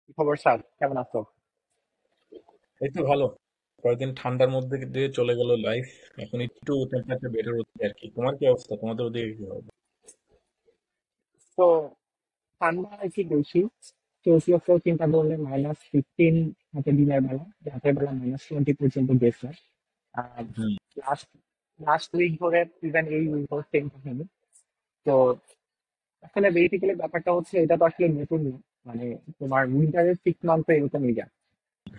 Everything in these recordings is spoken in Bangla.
কি খবর স্যার, কেমন আছো? এই তো ভালো। কয়েকদিন ঠান্ডার মধ্যে দিয়ে চলে গেল লাইফ। এখন একটু টেম্পারেচার বেটার হচ্ছে আর কি। তোমার কি অবস্থা? তোমাদের ওদিকে কি হবে? তো ঠান্ডা একটু বেশি। সেলসিয়াস চিন্তা করলে -15 থাকে দিনের বেলা, রাতের বেলা -20 পর্যন্ত গেছে। আর হুম। লাস্ট লাস্ট উইক ধরে, ইভেন এই উইক ধরে সেম কাহিনী। তো আসলে বেসিক্যালি ব্যাপারটা হচ্ছে, এটা তো আসলে নতুন না। মানে তোমার উইন্টারের 6 মান্থ এরকমই যায়।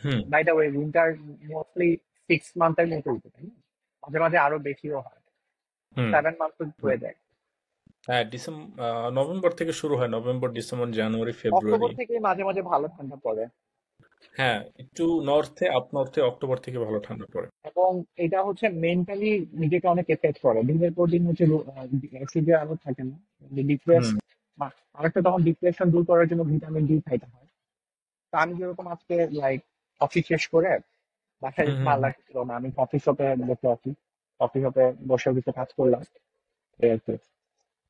হুম। By the way, winter mostly 6 মান্থের মতো হতে, তাই না? মাঝে মাঝে আরো বেশিও হয়, হুম। 7 মান্থ হয়ে যায়। হ্যাঁ, নভেম্বর থেকে শুরু হয়। নভেম্বর, ডিসেম্বর, জানুয়ারি, ফেব্রুয়ারি। অক্টোবর থেকে মাঝে মাঝে ভালো ঠান্ডা পড়ে। হ্যাঁ, একটু নর্থে অক্টোবর থেকে ভালো ঠান্ডা পড়ে। এবং এটা হচ্ছে মেন্টালি নিজেকে অনেক এফেক্ট করে। দিনের পর দিন হচ্ছে সূর্যের আলো থাকে না, ডিপ্রেস। হুম। আরেকটা, তখন ডিপ্রেশন দূর করার জন্য ভিটামিন ডি খাইতে হয়। তো আমি যেরকম আজকে লাইক অফিস শেষ করে বাসায় হুম। হুম। ভালো হুম। লাগছিল না, আমি কফি শপে বসে আছি। কফি শপে বসে কিছু কাজ করলাম, এই আর কি।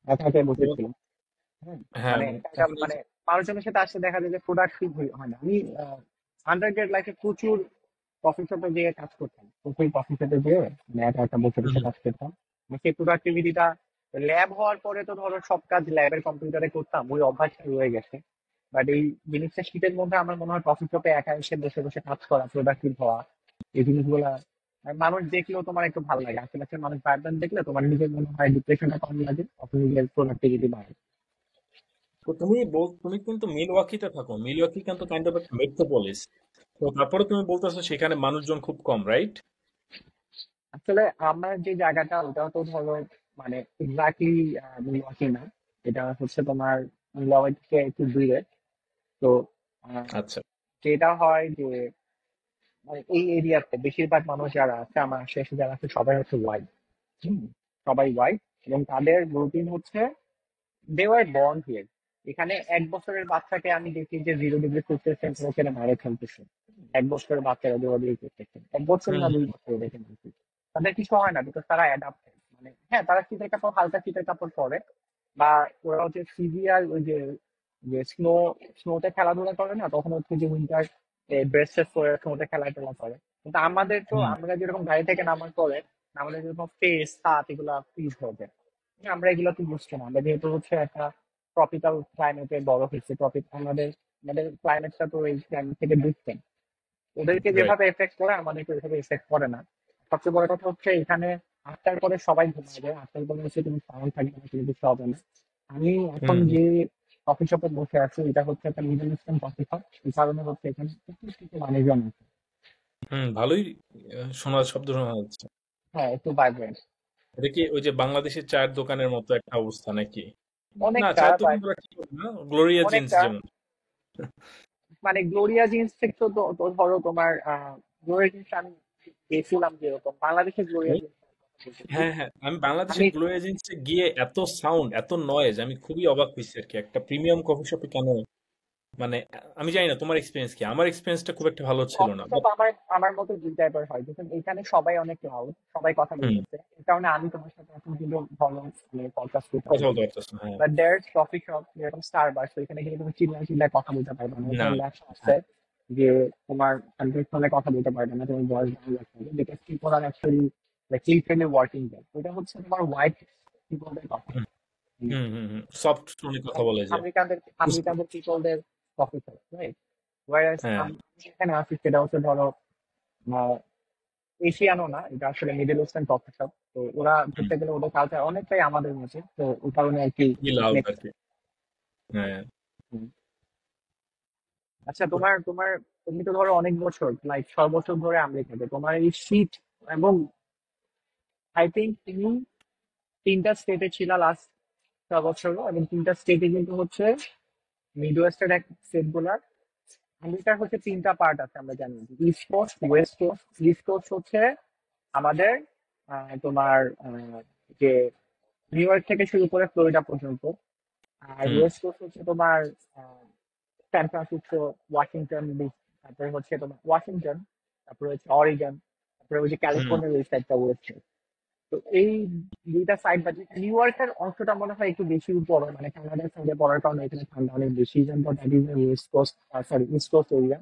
একা একাই তোমার- বসেছিলাম। হ্যাঁ, হ্যাঁ, মানে মানে একটা- এখন এই মানে যে। মানুষজনের সাথে আসলে দেখা যায় যে প্রোডাক্টিভ হয় না। আমি আন্ডার গ্রেড লাইফে প্রচুর কফি শপে গিয়ে কাজ করতাম, প্রচুর কফি শপে গিয়ে মানে একা একা বসে হুম। বসে হুম। কাজ করতাম। মানে সেই প্রোডাক্টিভিটিটা, ল্যাব হওয়ার পরে তো ধরো সব কাজ ল্যাবের কম্পিউটারে করতাম, ওই অভ্যাসটা রয়ে গেছে। বাট এই জিনিসটা শীতের মধ্যে আমার মনে হয় কফি শপে একা এসে বসে বসে কাজ করা, প্রোডাক্টিভ হওয়া, এই জিনিসগুলা মানুষ দেখলেও তোমার একটু ভালো লাগে। আশেপাশে মানুষ ভাইব্রেন্ট দেখলে তোমার নিজের মনে হয় ডিপ্রেশনটা কম লাগে, অফিসের প্রোডাক্টিভিটি বাড়ে। তো তুমি কিন্তু মিলওয়াকিতে থাকো। মিলওয়াকি কিন্তু কাইন্ড অফ একটা মেট্রোপলিস। তো তারপরে তুমি বলতেছো সেখানে মানুষজন খুব কম, রাইট? আসলে আমার যে জায়গাটা, ওটা তো ধরো মানে এক্স্যাক্টলি মিলওয়াকি না। এটা হচ্ছে তোমার মিলওয়াকি থেকে একটু দূরে। তো আহ, আচ্ছা। যেটা হয় যে, মানে এই এরিয়াতে বেশিরভাগ মানুষ যারা আছে, আমার আশেপাশে যারা আছে, সবাই হচ্ছে হোয়াইট। সবাই হোয়াইট। এবং তাদের রুটিন হচ্ছে, দে ওয়ার বর্ন হিয়ার। এখানে 1 বছরের বাচ্চাকে আমি দেখি যে 0 ডিগ্রি সেলসিয়াস টেম্পারেচারে মারে ফেলতেছে। 1 বছরের বাচ্চারা দৌড়াদৌড়ি করতেছে, 1 বছর হুম। না হুম। 2 বছর দেখে নিচ্ছি। তাদের কিছু হয় না, বিকজ তারা অ্যাডাপ্টেড। মানে হ্যাঁ, তারা শীতের কাপড়, হালকা শীতের কাপড় পরে। বা ওরা হচ্ছে সিভিয়ার, ওই যে যে স্নোতে খেলাধুলা করে না, তখন হচ্ছে যে উইন্টার ড্রেস ট্রেস পরে স্নোতে খেলাধুলা করে। কিন্তু আমাদের তো, হুম। আমরা যেরকম গাড়ি থেকে নামার পরে আমাদের যেরকম ফেস হাত এগুলা ফ্রিজ হয়ে যায়, আমরা এগুলো তো বুঝছি না। আমরা যেহেতু হচ্ছে একটা ট্রপিক্যাল ক্লাইমেটে বড় হয়েছে, আমাদের আমাদের ক্লাইমেটটা তো এই ক্লাইমেট থেকে ডিফারেন্ট। ওদেরকে রাইট। যেভাবে এফেক্ট করে আমাদেরকে ওইভাবে এফেক্ট করে না। সবচেয়ে বড় কথা হচ্ছে, এখানে 8টার পরে সবাই ঘুমিয়ে যায়। 8টার পরে হচ্ছে তুমি সাউন্ড থাকবে না, কোনো কিছু হবে না। আমি এখন হুম। যে কফি শপে বসে আছি, এটা হচ্ছে একটা মিডল ইস্টার্ন কফি শপ। এই কারণে হচ্ছে এখানে প্রচুর কিছু মানুষজন আছে। হুম। ভালোই। শব্দ শোনা যাচ্ছে। হ্যাঁ, একটু ভাইব্রেন্ট। এটা কি ওই যে বাংলাদেশের চায়ের দোকানের মতো একটা অবস্থা নাকি? না, অনেকটা চায়ের দোকান but গুলো ঠিক হবে না, গ্লোরিয়া জিন্স অনেকটা যেমন। মানে গ্লোরিয়া জিন্স থেকে তো তো ধরো তোমার গ্লোরিয়া জিন্স আমি গেছিলাম, যেরকম বাংলাদেশের গ্লোরিয়া আমি জিন্স বলতেছি হ্যাঁ, হ্যাঁ, আমি আমি। বাংলাদেশের গ্লোরিয়া জিন্সে গিয়ে এত সাউন্ড, এত নয়েজ, আমি খুবই অবাক হয়েছি আর কি। একটা প্রিমিয়াম কফি শপে কেন, মানে আমি জানি না তোমার এক্সপিরিয়েন্স কি, আমার এক্সপিরিয়েন্সটা খুব একটা ভালো ছিল কফি না, শপ বাট। আমার আমার মতো দুই টাইপের হয়, যখন এখানে সবাই অনেক লাউড, সবাই কথা হুম। বলতেছে, এই কারণে আমি তোমার সাথে এখন কিন্তু ভালো পডকাস্ট করতে কথা পারবো। বলতে পারতেছ না, হ্যাঁ। বাট দেয়ার কফি শপ যেরকম স্টারবাকস, এখানে কিন্তু তুমি চিল্লায় চিল্লায় কথা বলতে পারবে না। না। এখানে লেখা আছে যে তোমার কন্ট্যাক্ট ফোনে কথা বলতে পারবে না, তোমার ভয়েস ডাউন রাখতে হবে, because people are actually like literally working there. এটা হচ্ছে তোমার হোয়াইট পিপলদের কথা। হুম। হুম। হুম। হুম। সফট টোনে কথা বলে যে। আমেরিকানদের আমেরিকানদের পিপলদের কফি শপ, রাইট? ওয়াইরাস হ্যাঁ। আমি যেখানে আছি সেটা হচ্ছে ধরো এশিয়ানও না, এটা আসলে মিডল ইস্টার্ন কফি শপ। তো ওরা হুম। ধরতে গেলে ওদের কালচার অনেকটাই আমাদের মতো, তো ওই কারণে আর কি। খুবই লাউড next, আর কি। হ্যাঁ। হুম। আচ্ছা, তোমার তুমি তো ধরো অনেক বছর, লাইক 6 বছর ধরে আমেরিকাতে, তোমার এই শীত এবং আই থিঙ্ক তুমি 3টা স্টেটে ছিল লাস্ট 6 বছর, এবং 3টা স্টেটে কিন্তু হচ্ছে মিড ওয়েস্টার্ন এক স্টেট গুলার। আমেরিকার হচ্ছে 3টা পার্ট আছে, আমরা জানি, east coast, west coast. East coast হচ্ছে আমাদের তোমার যে নিউ ইয়র্ক থেকে শুরু করে ফ্লোরিডা পর্যন্ত। আর হুম। ওয়েস্ট কোস্ট হচ্ছে তোমার স্যান ফ্রান্সিসকো, ওয়াশিংটন ডিসি, তারপরে হচ্ছে তোমার ওয়াশিংটন, তারপরে হচ্ছে অরিগন, তারপরে ওই যে হুম। ক্যালিফোর্নিয়ার ওই সাইডটা ওয়েস্ট কোস্ট। তো এই দুইটা সাইড বাজে নিউ ইয়র্কের অংশটা মনে হয় একটু বেশি বড়, মানে কানাডার সাইডে পড়ার কারণে এখানে ঠান্ডা অনেক বেশি, that is west coast, sorry east coast area.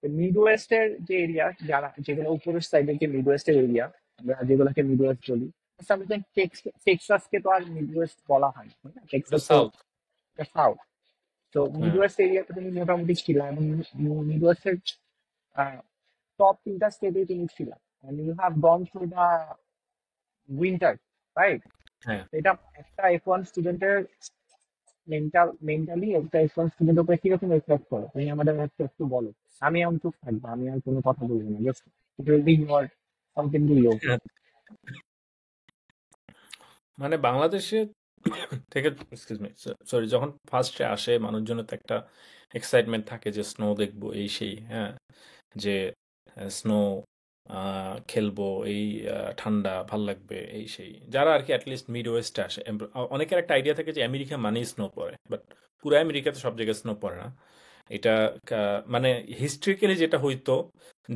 Mid ওয়েস্টের যে এরিয়া, যারা যেগুলো উপরের সাইডে, যে মিড ওয়েস্টের এরিয়া, আমরা যেগুলোকে মিড ওয়েস্ট বলি, সামথিং টেক্সাসকে তো আর মিড ওয়েস্ট বলা হয় না, তাই না? ওটা টেক্সাস তো সাউথ। সাউথ। তো মিড হ্যাঁ, ওয়েস্ট এরিয়াতে তুমি মোটামুটি ছিল, এবং মিড ওয়েস্টের টপ তিনটা স্টেটে তুমি ছিল, and you have gone through the winter, right? হ্যাঁ। এটা একটা F1 স্টুডেন্টের মেন্টালি একটা F1 স্টুডেন্টের উপরে কিরকম রিফ্লেক্ট করে, তুমি আমাদের একটু বলো। আমি আমি চুপ থাকবো, আমি আর কোনো কথা বলবো না, just it will be your something to you. মানে বাংলাদেশে থেকে, এক্সকিউজ মি, সরি, যখন ফার্স্টে আসে মানুষজনের তো একটা এক্সাইটমেন্ট থাকে যে স্নো দেখবো এই সেই, হ্যাঁ, যে স্নো খেলবো, এই ঠান্ডা ভাল লাগবে এই সেই, যারা আর কি অ্যাটলিস্ট মিড ওয়েস্টে আসে। অনেকের একটা আইডিয়া থাকে যে আমেরিকা মানেই স্নো পড়ে, বাট পুরো আমেরিকাতে সব জায়গায় স্নো পড়ে না। এটা মানে হিস্ট্রিক্যালি যেটা হইতো,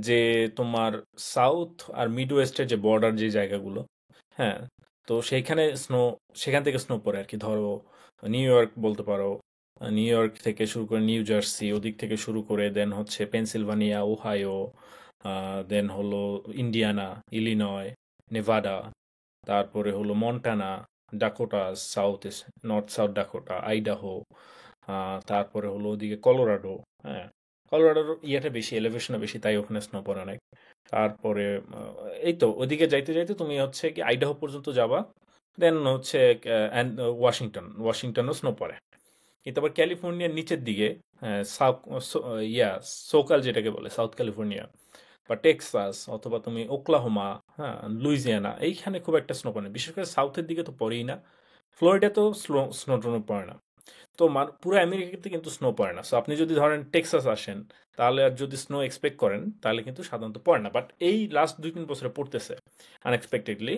যে তোমার সাউথ আর মিড ওয়েস্টের যে বর্ডার যে জায়গাগুলো, হ্যাঁ, তো সেইখানে স্নো, সেখান থেকে স্নো পড়ে আর কি। ধরো নিউ ইয়র্ক বলতে পারো, নিউ ইয়র্ক থেকে শুরু করে নিউ জার্সি, ওদিক থেকে শুরু করে দেন হচ্ছে পেনসিলভানিয়া, ওহাইও, দেন হলো ইন্ডিয়ানা, ইলিনয়, নেভাডা, তারপরে হলো Montana, Dakota, south, north south Dakota, Idaho, তারপরে হলো ওদিকে কলোরাডো, হ্যাঁ, কলোরাডোর ইয়েটা বেশি, এলিভেশনটা বেশি, তাই ওখানে স্নো পড়ে অনেক। তারপরে এই তো ওদিকে যাইতে যাইতে তুমি হচ্ছে কি আইডাহো পর্যন্ত যাবা, দেন হচ্ছে ওয়াশিংটনও স্নো পড়ে। কিন্তু আবার ক্যালিফোর্নিয়ার নিচের দিকে, সাউথ, ইয়া, সোকাল যেটাকে বলে সাউথ ক্যালিফোর্নিয়া, বা টেক্সাস, অথবা তুমি ওকলাহোমা, হ্যাঁ, লুইজিয়ানা, এইখানে খুব একটা স্নো পড়ে না, বিশেষ করে সাউথের দিকে তো পড়েই না। ফ্লোরিডা তো স্নো টোনো পড়ে না। তো পুরো আমেরিকাতে কিন্তু স্নো পড়ে না। সো আপনি যদি ধরেন টেক্সাস আসেন, তাহলে আর যদি স্নো এক্সপেক্ট করেন, তাহলে কিন্তু সাধারণত পড়ে না। বাট এই লাস্ট 2-3 বছরে পড়তেছে আনএক্সপেক্টেডলি,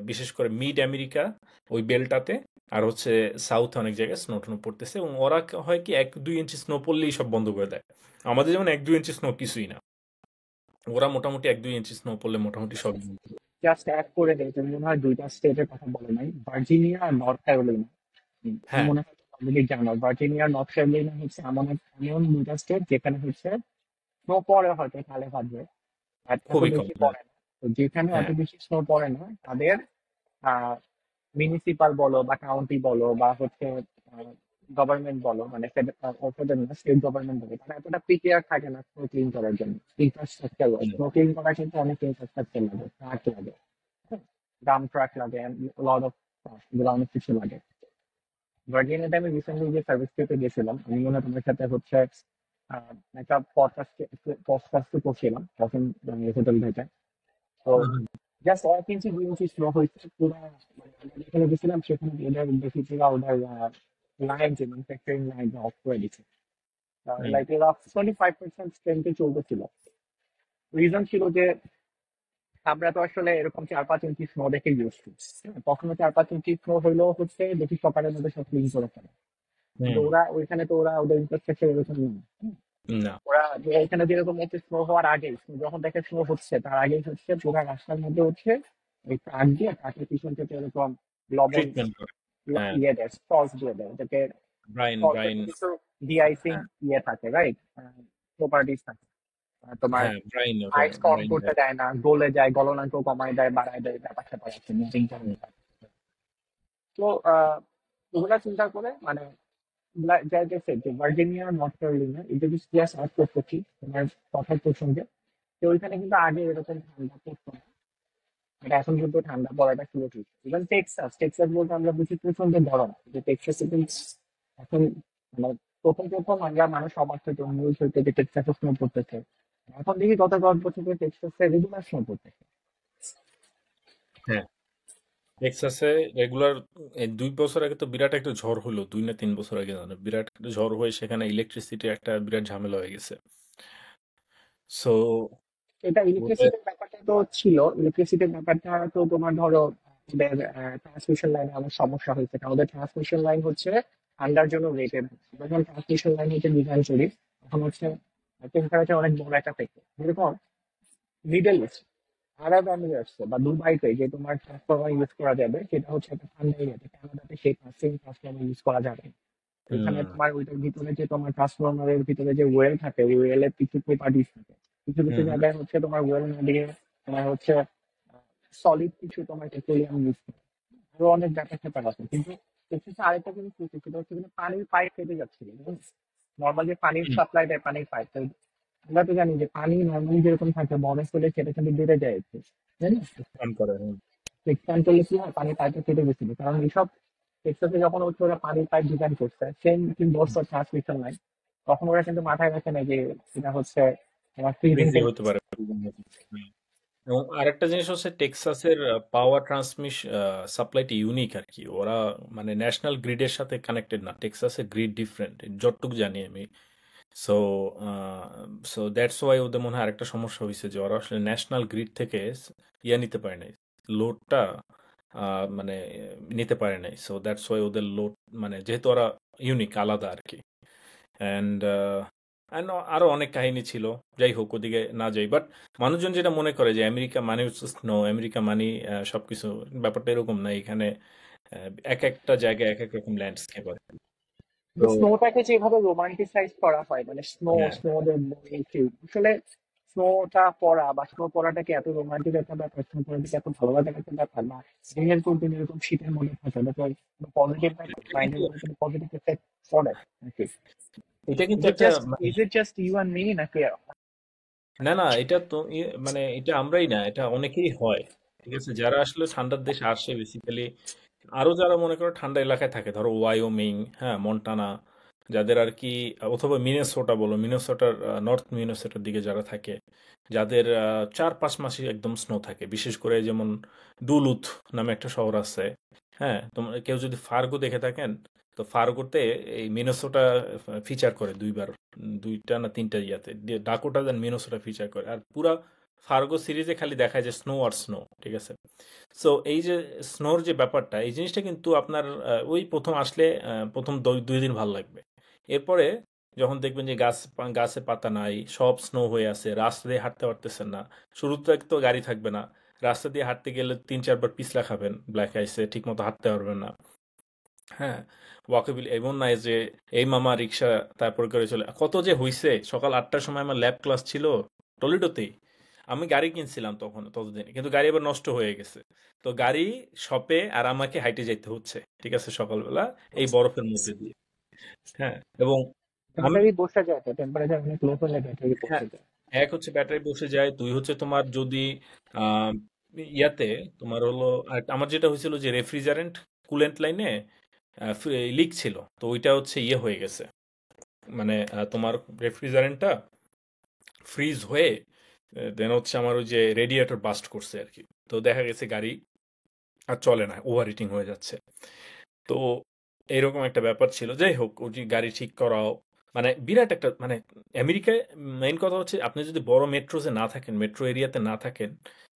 বিশেষ করে মিড আমেরিকা ওই বেলটাতে, আর হচ্ছে সাউথে অনেক জায়গায় স্নো টোনো পড়তেছে, এবং ওরা হয় কি 1-2 ইঞ্চি স্নো পড়লেই সব বন্ধ করে দেয়। আমাদের যেমন 1-2 ইঞ্চি স্নো কিছুই না, ওরা মোটামুটি 1-2 ইঞ্চি স্নো পড়লে মোটামুটি সব। জাস্ট অ্যাড করে দেয়, তুমি মনে হয় দুইটা স্টেটের কথা বলে নাই, ভার্জিনিয়া আর নর্থ ক্যারোলিনা। তুমি হ্যাঁ, মনে হয় অলরেডি জানো, ভার্জিনিয়া আর নর্থ ক্যারোলিনা হচ্ছে এমন দুইটা স্টেট যেখানে হচ্ছে স্নো পড়ে হয়তো খালে ভাজবে, আর এত খুবই কম। বেশি হ্যাঁ, পড়ে না। তো যেখানে এত হ্যাঁ, বেশি স্নো পড়ে না, তাদের মিউনিসিপাল বলো বা কাউন্টি বলো বা হচ্ছে গভর্নমেন্ট বলো, মানে স্টেট গভর্নমেন্ট বলো, তারা এতটা প্রিপেয়ার থাকে না স্নো ক্লিন করার জন্য। ইনফ্রাস্ট্রাকচার, হুম, স্নো ক্লিন করা কিন্তু অনেক ইনফ্রাস্ট্রাকচার লাগে, ট্রাক লাগে, ডাম ট্রাক লাগে, লট অফ এগুলো অনেক কিছু লাগে। ভার্জিনিয়াতে আমি রিসেন্টলি যে সার্ভিস ট্রিপে গেছিলাম, আমি মনে হয় তোমার সাথে হচ্ছে আহ, একটা পডকাস্ট করছিলাম তখন, হোটেল থেকে। তো হুম, জাস্ট 1 ইঞ্চি 2 ইঞ্চি স্নো হয়েছে পুরো, মানে আমরা যেখানে গেছিলাম সেখানে ওদের বেশি পুরো ওদের লাইন, যে ম্যানুফ্যাকচারিং লাইন অফ করে দিচ্ছে, হুম, লাইক এরা 25% স্ট্রেন্থে চলতেছিল। রিজন ছিল যে আমরা তো আসলে এরকম 4-5 ইঞ্চি স্নো দেখে ইউজ টু, কখনো 4-5 ইঞ্চি স্নো হইলেও হচ্ছে দেখি সকালের মধ্যে সব ক্লিন করে ফেলে। কিন্তু হুম, ওরা ওইখানে তো ওরা ওদের ইনফ্রাস্ট্রাকচার এরকম নেই। না, ওরা এখানে যেরকম হচ্ছে স্নো হওয়ার আগে, যখন দেখে স্নো হচ্ছে তার আগেই হচ্ছে পুরো রাস্তার মধ্যে হচ্ছে ওই ট্রাক দিয়ে ট্রাকের পিছন থেকে এরকম লবণ ট্রিটমেন্ট করে। হ্যাঁ, ইয়ে দেয়, সল্ট দিয়ে দেয়, যাতে ব্রাইন সল্টের ব্রাইন তো কিছু ডিআইসিং হ্যাঁ, ইয়ে থাকে, রাইট, প্রপার্টিস থাকে। তোমার হ্যাঁ, ব্রাইন, ওটা আইস ফর্ম ব্রাইন করতে দেয়। দেয় না, গলে যায়, গলনাঙ্ক কমায় দেয়, বাড়ায় দেয়, ব্যাপার স্যাপার আছে, মেনটেন করে। হুম, তো ওগুলা চিন্তা করে মানে যাই গেছে যে ভার্জিনিয়া নর্থ ক্যারোলিনা, এটা যদি জাস্ট আজ করতেছি তোমার কথার প্রসঙ্গে, তো ওইখানে কিন্তু আগে এরকম ঠান্ডা পড়তো না, এটা এখন কিন্তু ঠান্ডা পড়াটা শুরু হয়েছে। ইভেন টেক্সাস, টেক্সাস বলতে আমরা বুঝি প্রচন্ড গরম, যে টেক্সাসে কিন্তু এখন মানে প্রথম প্রথম আমরা মানুষ অবাক হইতো, নিউজ হইতো যে টেক্সাসে স্নো পড়তেছে। এখন দেখি গত 10 বছর ধরে টেক্সাসে রেগুলার স্নো পড়তেছে। হ্যাঁ, টেক্সাসে রেগুলার। 2 বছর আগে তো বিরাট একটা ঝড় হলো, 2 না 3 বছর আগে, জানো, বিরাট একটা ঝড় হয়ে সেখানে ইলেকট্রিসিটির একটা বিরাট ঝামেলা হয়ে গেছে। সো এটা ওদের, ইলেকট্রিসিটির ব্যাপারটা তো ছিল, ইলেকট্রিসিটির ব্যাপারটা তো তোমার ধরো ওদের ট্রান্সমিশন লাইনে অনেক সমস্যা হয়েছে, কারণ ওদের ট্রান্সমিশন লাইন হচ্ছে ঠান্ডার জন্য রেটেড। যখন ট্রান্সমিশন লাইন হচ্ছে ডিজাইন করি, তখন হচ্ছে টেম্পারেচার অনেক বড় একটা ফ্যাক্টর, যেরকম মিডল ইস্ট, আরব আমিরাটস বা দুবাইতে যে তোমার ট্রান্সফর্মার ইউজ করা যাবে সেটা হচ্ছে একটা ঠান্ডা এরিয়াতে, কানাডাতে সেই সেম ট্রান্সফর্মার ইউজ করা যাবে না। এখানে হুম তোমার ওইটার ভিতরে যে তোমার ট্রান্সফরমারের ভিতরে যে ওয়েল থাকে, ওই ওয়েলের কিছু প্রপার্টিস থাকে। কিছু কিছু হুম হুম জায়গায় হচ্ছে তোমার ওয়েল না দিয়ে তোমার হচ্ছে সলিড কিছু তোমার পেট্রোলিয়াম ইউজ করে। আরো অনেক ব্যাপার স্যাপার আছে, কিন্তু এক্ষেত্রে আরেকটা জিনিস হচ্ছে সেটা হচ্ছে কিন্তু পানির পাইপ কেটে যাচ্ছিল। নর্মাল যে পানির হুম সাপ্লাই দেয়, পানির পাইপ, আমরা তো জানি যে পানি নর্মালি যেরকম থাকে বরফ হলে সেটা কিন্তু বেড়ে যায় একটু, তাই না? অন করে এক্সপ্যান্ড করলে কি হয়, পানির পাইপটা কেটে গেছিল, কারণ এইসব টেক্সাসে যখন হচ্ছে ওরা পানির পাইপ ডিজাইন করছে, সেম কিন্তু বছর ট্রান্সমিশন লাইন, তখন ওরা কিন্তু মাথায় রাখে না যে এটা হচ্ছে তোমার ফ্রিজিং ফ্রিজে হতে পারে। হুম। এবং আরেকটা জিনিস হচ্ছে টেক্সাসের পাওয়ার ট্রান্সমিশন সাপ্লাইটি ইউনিক আর কি। ওরা মানে ন্যাশনাল গ্রিডের সাথে কানেক্টেড না, টেক্সাসের গ্রিড ডিফারেন্ট যতটুকু জানি আমি। সো সো দ্যাটস ওয়াই ওদের মনে হয় আরেকটা সমস্যা হয়েছে যে ওরা আসলে ন্যাশনাল গ্রিড থেকে ইয়া নিতে পারে নাই, লোডটা মানে নিতে পারে নাই। সো দ্যাটস ওয়াই ওদের লোড মানে যেহেতু ওরা ইউনিক আলাদা আর কি। অ্যান্ড আরো অনেক কাহিনী ছিল। যাই হোক ওদিকে না যাই, বাট মানুষজন যেটা মনে করে যে আমেরিকা মানে হচ্ছে স্নো, আমেরিকা মানে সবকিছু, ব্যাপারটা এরকম না। এখানে এক একটা জায়গায় এক এক রকম ল্যান্ডস্কেপ আছে। তো স্নোটাকে যেভাবে রোমান্টিসাইজ করা হয়, মানে স্নো হ্যাঁ, স্নোদের আসলে স্নোটা পড়া বা স্নো পড়াটাকে এত রোমান্টিক একটা ব্যাপার, স্নো পড়াটাকে এত ভালো লাগার একটা ব্যাপার না। দিনের পর দিন এরকম শীতের মধ্যে থাকে, পজিটিভ এটা কিন্তু মাইন্ডের মধ্যে কিন্তু পজিটিভ এফেক্ট পড়ে নাকি? এটা কিন্তু ইজ ইট একটা just is it just you and me নাকি? না না, এটা তো মানে এটা আমরাই না, এটা অনেকেই হয়। ঠিক আছে, যারা আসলে ঠান্ডার দেশে আসে বেসিক্যালি, আরো যারা মনে করো ঠান্ডা এলাকায় থাকে, ধরো ওয়াইওমিং, হ্যাঁ, মন্টানা, যাদের আর কি, অথবা মিনেসোটা বলো, মিনেসোটার নর্থ মিনেসোটার দিকে যারা থাকে, যাদের 4-5 মাসই একদম স্নো থাকে। বিশেষ করে যেমন ডুলুথ নামে একটা শহর আছে, হ্যাঁ, তোমরা কেউ যদি ফার্গো দেখে থাকেন, তো ফার্গোতে এই মিনেসোটা ফিচার করে দুইবার, দুইটা না তিনটা ইয়াতে ডাকোটা দেন মিনেসোটা ফিচার করে। আর পুরা ফার্গো সিরিজে খালি দেখায় যে স্নো আর স্নো, ঠিক আছে। সো এই যে স্নোর যে ব্যাপারটা, এই জিনিসটা কিন্তু আপনার ওই প্রথম আসলে প্রথম 2 দিন ভালো লাগবে। এরপরে যখন দেখবেন যে গাছে পাতা নাই, সব স্নো হয়ে আছে, রাস্তা দিয়ে হাঁটতে পারতেছেন না, শুরুতে তো গাড়ি থাকবে না, রাস্তা দিয়ে হাঁটতে গেলে 3-4 বার পিছলা খাবেন, ব্ল্যাক আইসে ঠিক মতো হাঁটতে পারবেন না। হ্যাঁ, ওয়াকেবিল এমন নাই যে এই মামা রিক্সা তারপর করে চলে। কত যে হইছে, সকাল 8টার সময় আমার ল্যাব ক্লাস ছিল টলিডোতেই। আমি গাড়ি কিনছিলাম তখন ততদিনে, কিন্তু গাড়ি এবার নষ্ট হয়ে গেছে। তো গাড়ি শপে আর আমাকে হাইটে যাইতে হচ্ছে, ঠিক আছে, সকালবেলা এই বরফের মধ্যে দিয়ে। হ্যাঁ, এবং আমি, ব্যাটারি বসে যায়, তো টেম্পারেচার অনেক লো হলে ব্যাটারি হ্যাঁ, বসে যায়। এক হচ্ছে ব্যাটারি বসে যায়, দুই হচ্ছে তোমার যদি আহ, ইয়াতে তোমার হলো, আর আমার যেটা হয়েছিল যে রেফ্রিজারেন্ট কুলেন্ট লাইনে লিক ছিল, তো ওইটা হচ্ছে ইয়ে হয়ে গেছে, মানে তোমার রেফ্রিজারেন্টটা ফ্রিজ হয়ে দেন হচ্ছে আমার ওই যে রেডিয়েটর বাস্ট করছে আর কি। তো দেখা গেছে গাড়ি আর চলে না, ওভার হিটিং হয়ে যাচ্ছে। তো এইরকম একটা ব্যাপার ছিল। যাই হোক, ওই যে গাড়ি ঠিক করাও মানে বিরাট একটা মানে আমেরিকায় মেইন কথা হচ্ছে আপনি যদি বড় মেট্রোতে না থাকেন, মেট্রো এরিয়াতে না থাকেন,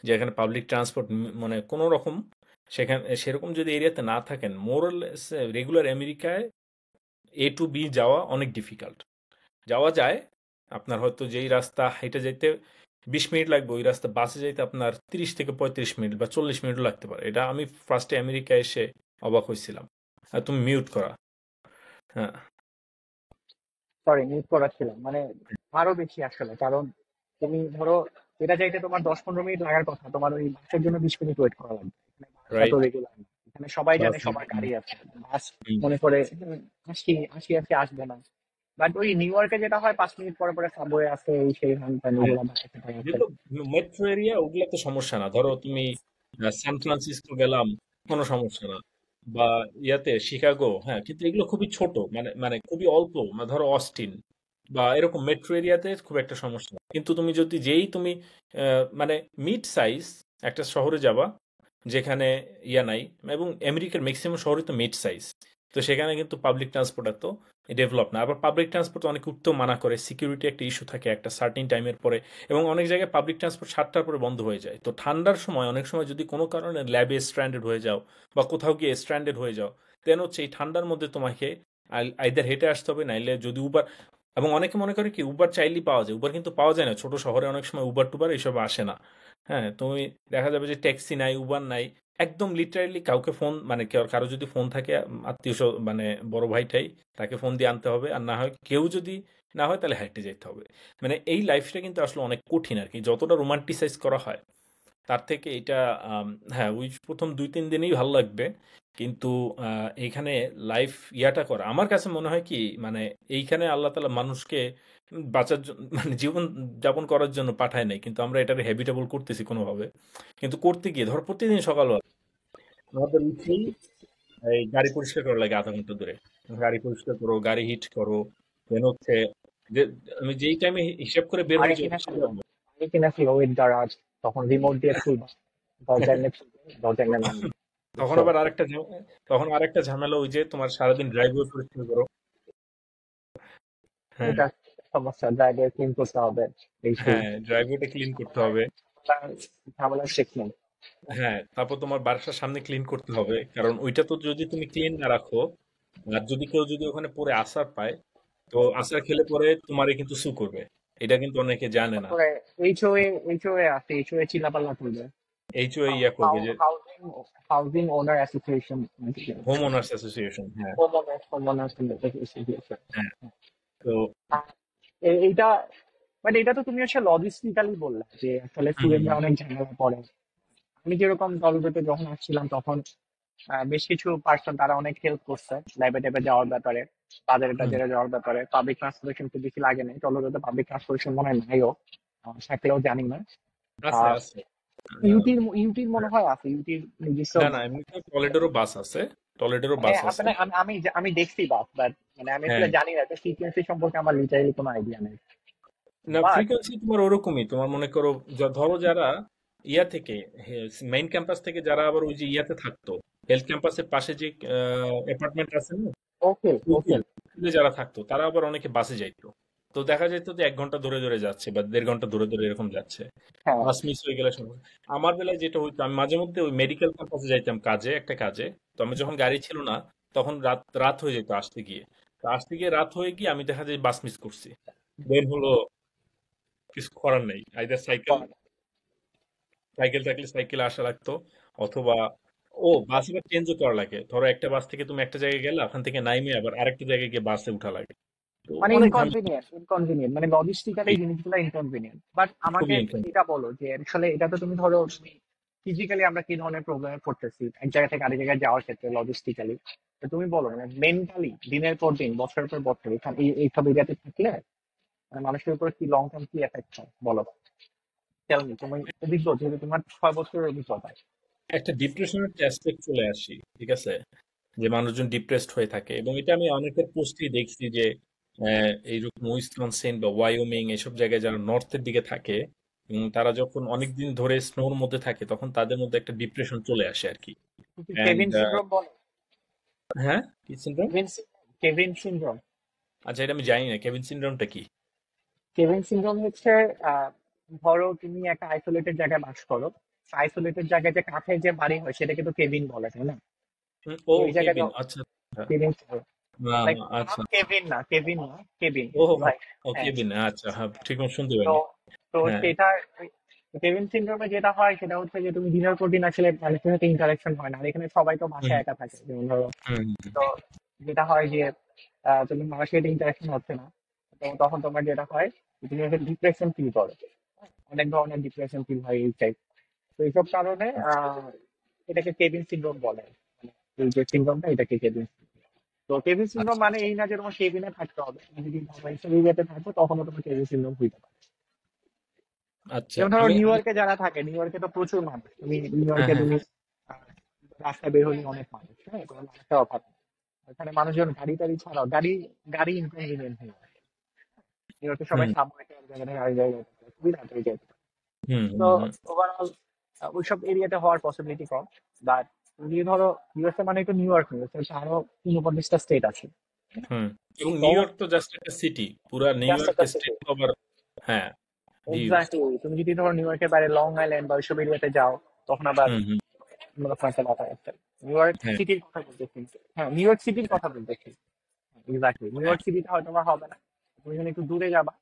যেখানে পাবলিক ট্রান্সপোর্ট মানে কোনো রকম, সেখানে সেরকম যদি এরিয়াতে না থাকেন, মোরলেস রেগুলার আমেরিকায় A to B যাওয়া অনেক ডিফিকাল্ট। যাওয়া যায়, আপনার হয়তো যেই রাস্তা হেঁটে যেতে 20 মিনিট লাগবে, ওই রাস্তা বাসে যাইতে আপনার 30 থেকে 35 মিনিট বা 40 মিনিটও লাগতে পারে। এটা আমি ফার্স্টে আমেরিকা এসে অবাক হয়েছিলাম। আর তুমি মিউট করা। হ্যাঁ, সরি, মিউট করা ছিল, মানে আরো বেশি আসলে, কারণ তুমি ধরো এটা যাইতে তোমার 10-15 মিনিট লাগার কথা, তোমার ওই বাসের জন্য 20 মিনিট ওয়েট করা লাগবে। এখানে বাস এত রাইট। রেগুলার না, এখানে সবাই বাস জানে সবার হুম, গাড়ি আছে, বাস হুম। মনে করে আসি আসি আসি আসবে না। বাট ওই নিউ ইয়র্কে যেটা হয়, 5 মিনিট পরে পরে সাবওয়ে আছে, এই সেই হান হ্যাঁ, এগুলো বাসে আছে। যেগুলো মেট্রো এরিয়া ওগুলো তো সমস্যা না। ধরো তুমি সান ফ্রান্সিসকো গেলাম, কোনো সমস্যা না। বা ইয়াতে শিকাগো, হ্যাঁ, কিন্তু এগুলো খুবই ছোট, মানে মানে খুবই অল্প, মানে ধরো অস্টিন বা এরকম মেট্রো এরিয়াতে খুব একটা সমস্যা না। কিন্তু তুমি যদি যেই তুমি মানে মিড সাইজ একটা শহরে যাবা, যেখানে ইয়া নাই, এবং আমেরিকার ম্যাক্সিমাম শহরই তো মিড সাইজ, তো সেখানে কিন্তু পাবলিক ট্রান্সপোর্ট এত ডেভেলপ না। আবার পাবলিক ট্রান্সপোর্ট অনেক উঠতেও মানা করে, সিকিউরিটি একটা ইস্যু থাকে একটা সার্টিন টাইমের পরে। এবং অনেক জায়গায় পাবলিক ট্রান্সপোর্ট 7টার পরে বন্ধ হয়ে যায়। তো ঠান্ডার সময় অনেক সময় যদি কোনো কারণে ল্যাবে স্ট্র্যান্ডেড হয়ে যাও বা কোথাও গিয়ে স্ট্র্যান্ডেড হয়ে যাও, দেন হচ্ছে এই ঠান্ডার মধ্যে তোমাকে আইদার হেঁটে আসতে হবে, নাইলে যদি উবার, এবং অনেকে মনে করে কি উবার চাইলেই পাওয়া যায়, উবার কিন্তু পাওয়া যায় না। ছোট শহরে অনেক সময় উবার টুবার এসব আসে না। হ্যাঁ, তুমি দেখা যাবে যে ট্যাক্সি নাই, উবার নাই, একদম লিটারালি কাউকে ফোন, মানে কারো যদি ফোন থাকে, আত্মীয় মানে বড় ভাইটাই, তাকে ফোন দিয়ে আনতে হবে, আর না হয় কেউ যদি না হয় তাহলে হাঁটতে যেতে হবে। মানে এই লাইফটা কিন্তু আসলে অনেক কঠিন আর কি, যতটা রোমান্টিসাইজ করা হয় তার থেকে এটা আম, হ্যাঁ, ওই প্রথম 2-3 দিনেই ভালো লাগবে, কিন্তু এইখানে লাইফ ইয়াটা করা আমার কাছে মনে হয় কি, মানে এইখানে আল্লাহ তাআলা মানুষকে বাঁচার জন্য, মানে জীবন যাপন করার জন্য পাঠায় নাই, কিন্তু আমরা এটার হ্যাবিটেবল করতেছি কোনোভাবে। কিন্তু করতে গিয়ে ধর প্রতিদিন সকালবেলা আমাদের উঠেই এই গাড়ি পরিষ্কার করা লাগে 0.5 ঘন্টা ধরে। গাড়ি পরিষ্কার করো, গাড়ি হিট করো, দেন হচ্ছে যে আমি যেই টাইমে হিসাব করে বের আগে হয়ে যাই কিনা ছিল আগে কিনা ছিল উইথ গারাজ, তখন রিমোট দিয়ে খুলবা, দরজা এনে নামবে, তখন বুঝছো? আবার আরেকটা ঝামেলা, ওই যে তোমার সারাদিন ড্রাইভওয়ে পরিষ্কার করো। হ্যাঁ, এটা সমস্যা, ড্রাইভার ক্লিন করতে হবে, এই সেই হ্যাঁ, ড্রাইভওয়েটা ক্লিন করতে হবে। ঝামেলা শেখ নেই। হ্যাঁ, তারপর তোমার বাসার সামনে ক্লিন করতে হবে, কারণ ওইটা তো যদি তুমি ক্লিন না রাখো, আর যদি কেউ যদি ওখানে পরে আসার পায়, তো আসার খেলে পরে তোমারে কিন্তু সু করবে। এটা কিন্তু অনেকে জানে না। তারপরে এইচওএ আছে, এইচওএ চিল্লাপাল্লা করবে। এইচওএ ইয়া করবে যে হাউজিং হাউজিং ওনার অ্যাসোসিয়েশন, হোম ওনার্স অ্যাসোসিয়েশন। হ্যাঁ, হোম ওনার অ্যাসোসিয়েশন। হ্যাঁ। তো এইটা মানে এটা তো তুমি হচ্ছে লজিস্টিক্যালি বললা যে আসলে হুম, হুম, স্টুডেন্টরা অনেক ঝামেলা পড়ে। আমি যেরকম কলেজে যখন আসছিলাম তখন বেশ কিছু পার্সন তারা অনেক হেল্প করছে ল্যাবে ট্যাবে যাওয়ার ব্যাপারে, বাজারে হুম। টাজারে যাওয়ার ব্যাপারে। পাবলিক ট্রান্সপোর্টেশন খুব বেশি লাগে নাই, টলোজাতে পাবলিক ট্রান্সপোর্টেশন মনে হয় নাইও, থাকলেও জানি না। আছে, আহ আছে। ইউটির মনে হয় আছে, ইউটির নিজস্ব না, না, বাস এমনিতে আছে। টলেডোরও বাস আছে। টলেডোরও মানে বাস আছে। মানে আমি দেখছি বাস, বাট মানে আমি হ্যাঁ। আসলে জানি না ফ্রিকোয়েন্সি সম্পর্কে আমার লিটারালি কোনো আইডিয়া নেই। না, বাট ফ্রিকোয়েন্সি তোমার ওরকমই, তোমার মনে করো ধরো যারা ইয়া থেকে, মেইন ক্যাম্পাস থেকে যারা আবার ওই যে ইয়াতে থাকতো, হেলথ ক্যাম্পাসের পাশে যে অ্যাপার্টমেন্ট আছে না, ওকে ওকে। ওইখানে যারা থাকতো তারা আবার অনেকে বাসে যাইতো। তো দেখা যেত যে 1 ঘন্টা ধরে ধরে যাচ্ছে বা 1.5 ঘন্টা ধরে ধরে এরকম যাচ্ছে। হ্যাঁ বাস মিস হয়ে গেলে সমস্যা। আমার বেলায় যেটা হইতো, আমি মাঝে মধ্যে ওই মেডিকেল ক্যাম্পাসে যাইতাম কাজে, একটা কাজে। তো আমি যখন গাড়ি ছিল না, তখন রাত রাত হয়ে যেত আসতে গিয়ে। তো আসতে গিয়ে রাত হয়ে গিয়ে আমি দেখা যায় বাস মিস করছি। দেন হলো কিছু করার নেই, আইদার সাইকেল, থাকলে সাইকেলে আসা লাগতো, অথবা বাস এবার চেঞ্জও করা লাগে। ধরো একটা বাস থেকে তুমি একটা জায়গায় গেলে, ওখান থেকে নাইমে আবার আরেকটা জায়গায় গিয়ে বাসে উঠা লাগে। তো মানে অনেক ঝামেলা। ইনকনভিনিয়েন্ট মানে লজিস্টিক্যালি এই জিনিসগুলো ইনকনভিনিয়েন্ট। বাট আমাকে খুবই ইনকনভিনিয়েন্ট। এটা বলো যে আসলে এটা তো তুমি ধরো ফিজিক্যালি আমরা কি ধরনের প্রবলেমে পড়তেছি এক জায়গা থেকে আরেক জায়গায় যাওয়ার ক্ষেত্রে লজিস্টিক্যালি। তো তুমি বলো মানে মেন্টালি দিনের পর দিন বছরের পর বছর এখানে এইসব এরিয়াতে থাকলে মানে মানুষের উপর কি লং টার্ম কি এফেক্ট হয় বলো। টেল মি, তুমি অভিজ্ঞ যেহেতু তোমার 6 বছরের অভিজ্ঞতা। একটা ডিপ্রেশনের অ্যাসপেক্ট চলে আসি, ঠিক আছে, যে মানুষজন ডিপ্রেসড হয়ে থাকে, এবং এটা আমি অনেকের পোস্টেই দেখছি যে এইরকম উইসকনসিন বা ওয়াইওমিং এসব জায়গায় যারা নর্থের দিকে থাকে, তারা যখন অনেকদিন ধরে স্নোর মধ্যে থাকে, তখন তাদের মধ্যে একটা ডিপ্রেশন চলে আসে আর কি। কেভিন অ্যান্ড সিনড্রোম বলো। হ্যাঁ, কি syndrome? Kevin Kevin syndrome. আচ্ছা, এটা আমি জানি না কেভিন সিনড্রোমটা কি। কেভিন সিনড্রোম হচ্ছে আহ, ধরো তুমি একটা আইসোলেটেড জায়গায় বাস করো, আইসোলেটেড জায়গায় যে কাঠের যে বাড়ি হয় সেটাকে তো কেবিন বলে, তাই না? ও, তো ওই জায়গায় কেভিন, আচ্ছা, আচ্ছা। কেবিন, না, লাইক আচ্ছা। কেবিন না কেবিন, ও, রাইট। ও হ্যাঁ। কেভিন, আচ্ছা, হ্যাঁ, ঠিক মতো শুনতে তো পাইনি। তো হ্যাঁ। সেটা কেভিন সিনড্রোমে যেটা হয় সেটা হচ্ছে যে তুমি দিনের পর দিন আসলে মানুষের সাথে ইন্টারাকশন হয় না, আর এখানে সবাই তো হুম, বাসায় একা থাকে, যেমন ধরো। হুম, তো যেটা হয় যে তুমি মানুষের সাথে ইন্টারাকশন হচ্ছে না, তো তখন তোমার যেটা হয় তুমি একটা ডিপ্রেশন ফিল করো, অনেক ধরনের ডিপ্রেশন ফিল হয় এই টাইপ। তো এইসব কারণে এটাকে কেভিন সিনড্রোম বলে, মানে এই যে সিনড্রোমটা এটাকে কেভিন। তো কেভিন সিনড্রোম আচ্ছা, মানে আচ্ছা, এই না যে তোমার কেবিনে থাকতে হবে, তুমি যদি নর্মাল এরিয়াতে থাকো তখনও তোমার কেভিন সিনড্রোম হইতে পারে। আচ্ছা। যেমন ধরো আমি নিউ আমি ইয়র্কে যারা থাকে, নিউ ইয়র্কে তো প্রচুর মানুষ, তুমি নিউ হ্যাঁ, ইয়র্কে হ্যাঁ, তুমি আহ, রাস্তায় বের হলে অনেক মানুষ, হ্যাঁ, কোনো মানুষের অভাব নেই। এখানে মানুষজন গাড়ি টাড়ি ছাড়াও গাড়ি ইনকনভিনিয়েন্ট হয়ে যায়। নিউ ইয়র্কে সবাই হুম, সাবওয়েতে এক জায়গা থেকে আরেক জায়গায় যেতে হয়, খুবই রাত হয়ে যায়। হুম, তো হুম, হুম, ওভারঅল ওইসব এরিয়াতে হওয়ার পসিবিলিটি কম। বাট তুমি ধরো ইউএসএ মানে তো নিউ ইয়র্ক, নিউইয়র্ক আরো 49টা স্টেট আছে। হুম। এবং তো নিউ ইয়র্ক তো জাস্ট একটা সিটি, পুরা নিউ জাস্ট ইয়র্ক একটা সিটি। স্টেট তো আবার, হ্যাঁ, হিউজ। এক্স্যাক্টলি, তুমি যদি ধরো নিউ ইয়র্কের বাইরে লং আইল্যান্ড বা ওইসব এরিয়াতে যাও তখন আবার হুম, হুম, অন্য রকম একটা ব্যাপার আছে। নিউ ইয়র্ক হ্যাঁ, সিটির কথা বলতেছি, হ্যাঁ নিউ ইয়র্ক সিটির কথা বলতেছি। এক্স্যাক্টলি, নিউ হ্যাঁ, ইয়র্ক সিটিটা হয়তো বা হবে না, তুমি যখন একটু দূরে যাবা,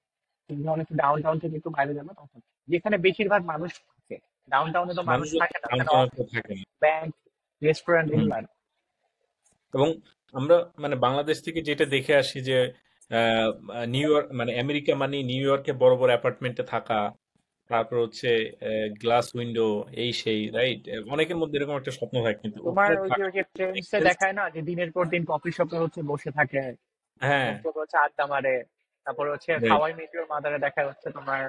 তুমি যখন একটু ডাউন টাউন থেকে একটু বাইরে যাবা, তখন যেখানে বেশিরভাগ মানুষ থাকে। ডাউন টাউনে তো মানুষ মানুষজন থাকে না, ওখানে ডাউনটাউনে তো অফিস, থাকে না। ব্যাংক, রেস্টুরেন্ট হুম। এগুলো আর। এবং আমরা মানে বাংলাদেশ থেকে যেটা দেখে আসি যে আহ, নিউ ইয়র্ক মানে আমেরিকা মানে নিউ ইয়র্কে বড় বড় অ্যাপার্টমেন্টে থাকা, তারপর হচ্ছে গ্লাস উইন্ডো, এই সেই রাইট। অনেকের মধ্যে এরকম একটা স্বপ্ন থাকে, কিন্তু তোমার ওখানে ওই যে ট্রেন্ডসে দেখায় না যে দিনের পর দিন কফি শপে হচ্ছে বসে থাকে, হ্যাঁ, তারপর হচ্ছে আড্ডা মারে, তারপর হচ্ছে রাইট। হাওয়াই মিট ইওর মাদারে দেখা যাচ্ছে তোমার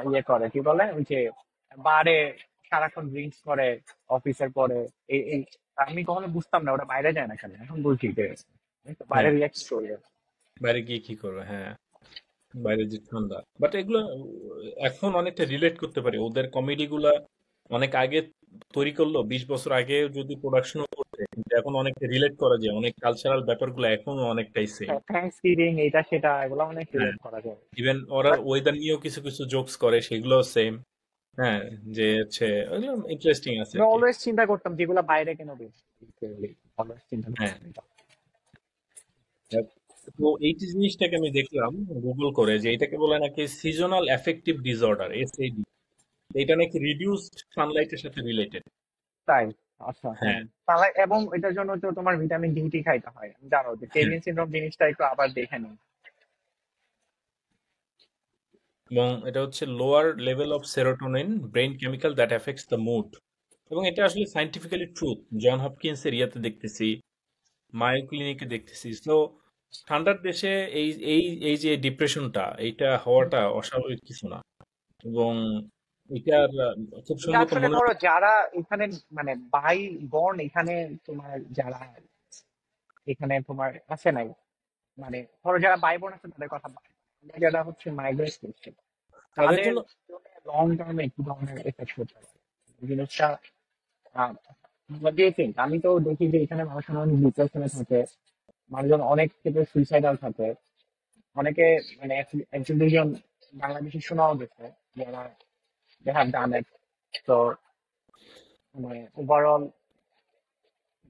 ইয়ে করে, কি বলে ওই যে বারে সারাক্ষণ ড্রিঙ্কস করে অফিসের পরে। এই আমি কখনো বুঝতাম না ওরা বাইরে যায় না কেন, এখন বুঝছি যে বাইরে হ্যাঁ, রিল্যাক্স করে। বাইরে গিয়ে কি করবে, হ্যাঁ, বাইরে যে ঠান্ডা, বাট এগুলো এখন অনেকটা রিলেট করতে পারি। ওদের কমেডি গুলা অনেক আগে তৈরি করলো, 20 বছর আগে যদি প্রোডাকশন করতে, কিন্তু এখন অনেকটা রিলেট করা যায়, অনেক কালচারাল ব্যাপারগুলো এখনো অনেকটাই সেম। থ্যাঙ্কস গিভিং এটা সেটা এগুলো অনেক হ্যাঁ, রিলেট করা যায়। ইভেন ওরা বাট ওয়েদার নিয়েও কিছু কিছু জোকস করে, সেগুলো সেম। হ্যাঁ, যে হচ্ছে ওগুলো ইন্টারেস্টিং আছে আমি আর কি। অলওয়েজ চিন্তা করতাম যেগুলো বাইরে কেন বেশি, অলওয়েজ চিন্তা হ্যাঁ, করতাম এটা। তো এই যে জিনিসটাকে আমি দেখলাম গুগল করে, যে এটাকে বলে নাকি সিজনাল অ্যাফেক্টিভ ডিসঅর্ডার, এসএডি। এটা নাকি রিডিউসড সানলাইটের সাথে রিলেটেড। তাই? আচ্ছা, হ্যাঁ। হ্যাঁ, তাহলে এবং এটার জন্য তো তোমার ভিটামিন ডি টি খাইতে হয়, জানো যে হ্যাঁ। কেভিন সিনড্রোম জিনিসটা একটু আবার দেখে নিই। এবং এটা হচ্ছে lower level of serotonin, brain chemical that affects the mood. এবং এটা আসলে সাইন্টিফিক্যালি ট্রুথ। জন হপকিন্স এর ইয়াতে দেখতেছি, মায়ো ক্লিনিকে দেখতেছি। তো ঠান্ডার দেশে এই এই এই যে ডিপ্রেশনটা, এইটা হওয়াটা অস্বাভাবিক কিছু না। এবং এটার খুব এটা সম্ভবত আসলে মনে ধরো হয়। যারা এখানে মানে বাই বর্ন এখানে, তোমার যারা এখানে তোমার আছে নাই, মানে ধরো যারা বাই বর্ন আছে তাদের কথা বাদ। আমরা যারা হচ্ছে মাইগ্রেট করছে তাদের তাদের জন্য লং টার্মে কি ধরনের এফেক্ট হতে পারে এই জিনিসটা। what do you think? আমি তো দেখি যে এখানে মানুষ অনেক ডিপ্রেশনে থাকে, মানুষজন অনেক ক্ষেত্রে সুইসাইডাল থাকে, অনেকে মানে একজন দুজন বাংলাদেশি শোনাও গেছে যারা they have done it. তো মানে ওভারঅল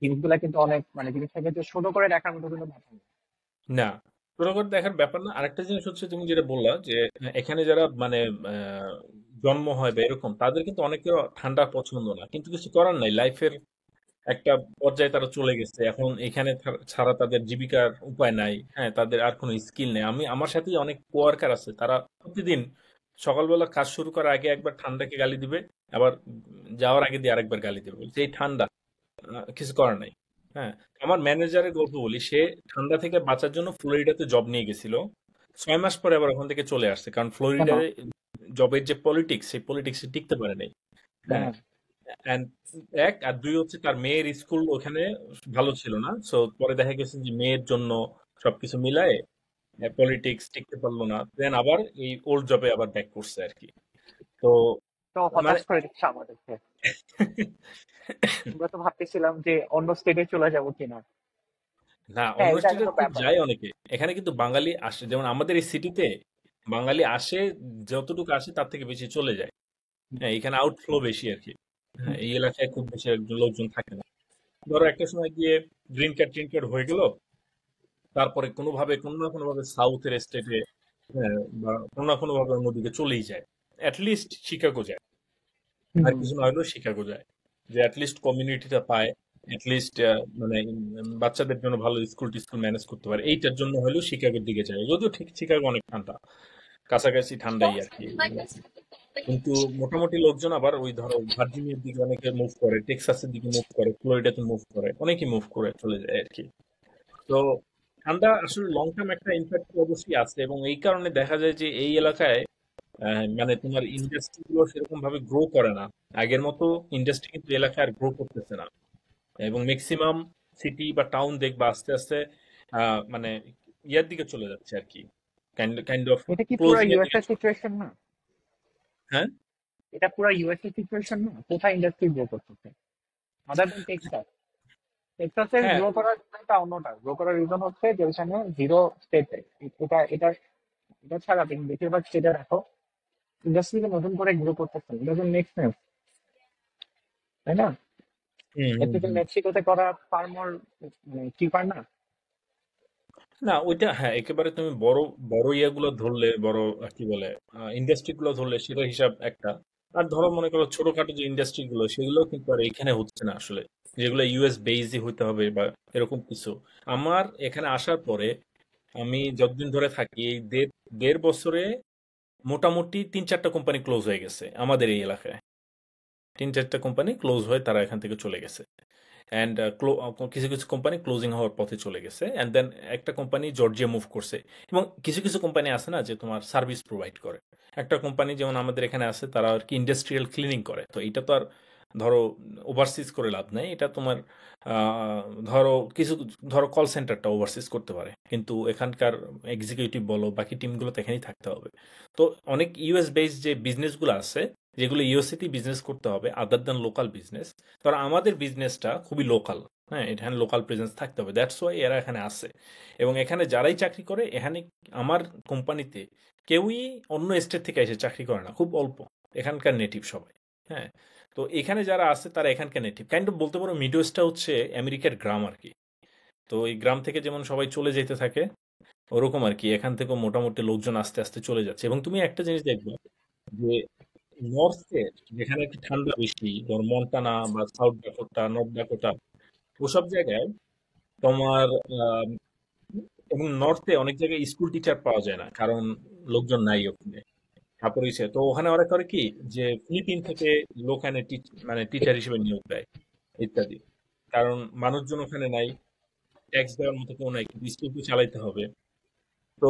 জিনিসগুলা কিন্তু অনেক মানে জিনিসটাকে যে ছোট করে দেখার মতো কিন্তু ব্যাপার না। না, পুরোপুরি দেখার ব্যাপার না। আরেকটা জিনিস হচ্ছে, তুমি যেটা বললা যে এখানে যারা মানে আহ, জন্ম হয় বা এরকম, তাদের কিন্তু অনেকের ঠান্ডা পছন্দ না, কিন্তু কিছু করার নাই, লাইফের একটা পর্যায়ে তারা চলে গেছে, এখন এখানে ছাড়া তাদের জীবিকার উপায় নাই। হ্যাঁ, তাদের আর কোনো স্কিল নেই। আমার সাথে অনেক কোয়ার্কার আছে, তারা প্রতিদিন সকালবেলা কাজ শুরু করার আগে একবার ঠান্ডাকে গালি দিবে, আবার যাওয়ার আগে দিয়ে আরেকবার গালি দিবে, বলছে এই ঠান্ডা, কিছু করার নাই। হ্যাঁ, আমার ম্যানেজারের গল্প বলি, সে ঠান্ডা থেকে বাঁচার জন্য ফ্লোরিডাতে জব নিয়ে গেছিল। 6 মাস পরে আবার ওখান থেকে চলে আসছে, কারণ কেন? ফ্লোরিডায় জবের যে পলিটিক্স, সেই পলিটিক্সে টিকতে পারে নাই। হ্যাঁ, হ্যাঁ। and এক আর দুই হচ্ছে তার মেয়ের স্কুল ওখানে ভালো ছিল না, সো পরে দেখা গেছে যে মেয়ের জন্য সবকিছু মিলায় পলিটিক্স টিকতে পারলো না, দেন আবার এই ওল্ড জবে আবার ব্যাক করছে আর কি। তো তো মানে হতাশ করে দিচ্ছে আমাদেরকে। আমরা তো ভাবতেছিলাম যে অন্য স্টেটে চলে যাবো কিনা। না, হ্যাঁ, অন্য এটা স্টেটে কিন্তু তো ব্যাপার। যায় অনেকে। এখানে কিন্তু বাঙালি আসে, যেমন আমাদের এই সিটিতে বাঙালি আসে, যতটুকু আসে তার থেকে বেশি চলে যায়। হ্যাঁ, এখানে আউটফ্লো বেশি আর কি। হ্যাঁ, এই এলাকায় খুব বেশি একজন লোকজন থাকে না। ধরো একটা সময় গিয়ে গ্রিন কার্ড টিন কার্ড হয়ে গেল, তারপরে কোনোভাবে কোনো না কোনোভাবে সাউথের স্টেটে বা কোনো না কোনোভাবে অন্যদিকে চলেই যায়। অ্যাটলিস্ট শিকাগো যায়, আর হুম। কিছু না হলেও শিকাগো যায়, যে অ্যাটলিস্ট কমিউনিটিটা পায়, অ্যাটলিস্ট মানে বাচ্চাদের জন্য ভালো স্কুল টিস্কুল ম্যানেজ করতে পারে, এইটার জন্য হলেও শিকাগোর দিকে যায়। যদিও ঠিক শিকাগো অনেক ঠান্ডা, কাছাকাছি ঠান্ডাই আর কি। কিন্তু মোটামুটি লোকজন আবার ওই ধরো ভার্জিনিয়ার দিকে অনেকে মুভ করে, টেক্সাসের দিকে মুভ করে, ফ্লোরিডাতে মুভ করে, অনেকেই মুভ করে চলে যায় আর কি। তো ঠান্ডা আসলে লং টার্ম একটা ইম্প্যাক্ট অবশ্যই আছে, এবং এই কারণে দেখা যায় যে এই এলাকায় মানে তোমার ইন্ডাস্ট্রি গুলো সেরকম ভাবে গ্রো করে না। আগের মতো ইন্ডাস্ট্রি কিন্তু এলাকায় আর গ্রো করতেছে না, এবং ম্যাক্সিমাম সিটি বা টাউন দেখবা আস্তে আস্তে মানে ইয়ার দিকে চলে যাচ্ছে আর কি, কাইন্ড কাইন্ড অফ এটা কি পুরো ক্লোজিং এর দিকে ইউএসএ চলে। সিচুয়েশন না? হ্যাঁ, এটা পুরো ইউএসএ সিচুয়েশন না? কোথায় ইন্ডাস্ট্রি গ্রো করতেছে আদার দেন টেক্সাস? টেক্সাসের হ্যাঁ, গ্রো করার রিজনটা অন্যটা। গ্রো করার রিজন হচ্ছে যে ওখানে জিরো স্টেটে, এটা এটা এটা ছাড়া তুমি বেশিরভাগ স্টেটে রাখো ইন্ডাস্ট্রিকে নতুন করে গ্রো করতেছে, এটা তো মেক সেন্স, তাই না? হুম, এর হুম, থেকে হুম। মেক্সিকোতে করা ফার মোর মানে চিপার না? না ওইটা হ্যাঁ একেবারে তুমি বড় বড় ইয়েগুলো ধরলে বড় কি বলে ইন্ডাস্ট্রি গুলো ধরলে সেটা হিসাব একটা। আর ধরো মনে করো ছোটখাটো যে ইন্ডাস্ট্রি গুলো সেগুলো কিন্তু আর এখানে হচ্ছে না আসলে, যেগুলো ইউএস বেইজই হইতে হবে বা এরকম কিছু। আমার এখানে আসার পরে আমি যতদিন ধরে থাকি এই দেড় বছরে মোটামুটি 3-4টা কোম্পানি ক্লোজ হয়ে গেছে আমাদের এই এলাকায়। 3-4টা কোম্পানি ক্লোজ হয়ে তারা এখান থেকে চলে গেছে। অ্যান্ড কিছু কিছু কোম্পানি ক্লোজিং হওয়ার পথে চলে গেছে, অ্যান্ড দেন একটা কোম্পানি জর্জিয়া মুভ করছে। এবং কিছু কিছু কোম্পানি আছে না যে তোমার সার্ভিস প্রোভাইড করে। একটা কোম্পানি যেমন আমাদের এখানে আছে তারা আর কি ইন্ডাস্ট্রিয়াল ক্লিনিং করে, তো এটা তো আর ধরো ওভারসিজ করে লাভ নাই। এটা তোমার ধরো কিছু ধরো কল সেন্টারটা ওভারসিজ করতে পারে, কিন্তু এখানকার এক্সিকিউটিভ বলো বাকি টিমগুলো তো এখানেই থাকতে হবে। তো অনেক ইউএস বেসড যে বিজনেসগুলো আছে যেগুলো ইউএসএতেই বিজনেস করতে হবে আদার দ্যান লোকাল বিজনেস, ধর আমাদের বিজনেসটা খুবই লোকাল। হ্যাঁ, এখানে লোকাল প্রেজেন্স থাকতে হবে, দ্যাটস ওয়াই এরা এখানে আসে। এবং এখানে যারাই চাকরি করে এখানে আমার কোম্পানিতে কেউই অন্য স্টেট থেকে এসে চাকরি করে না, খুব অল্প। এখানকার নেটিভ সবাই। হ্যাঁ, তো এখানে যারা আছে তারা এখানকার নেটিভ, কাইন্ড অফ বলতে পারো মিডওয়েস্টটা হচ্ছে আমেরিকার গ্রাম আর কি। তো এই গ্রাম থেকে যেমন সবাই চলে যেতে থাকে ওরকম আর কি এখান থেকেও মোটামুটি লোকজন আস্তে আস্তে চলে যাচ্ছে। এবং তুমি একটা জিনিস দেখবে যে নর্থে যেখানে একটু ঠান্ডা বেশি, ধর মন্টানা বা সাউথ ডাকোটা, নর্থ ডাকোটা, ওসব জায়গায় তোমার আহ, এবং নর্থে অনেক জায়গায় স্কুল টিচার পাওয়া যায় না, কারণ লোকজন নাই ওখানে। তারপরে তো ওখানে ওরা করে কি যে ফিলিপিন থেকে লোক এনে মানে টিচার হিসেবে নিয়োগ দেয় ইত্যাদি। কারণ মানুষজন ওখানে নাই, ট্যাক্স দেওয়ার মতো কেউ নাই, কিন্তু স্কুল তো চালাইতে হবে। তো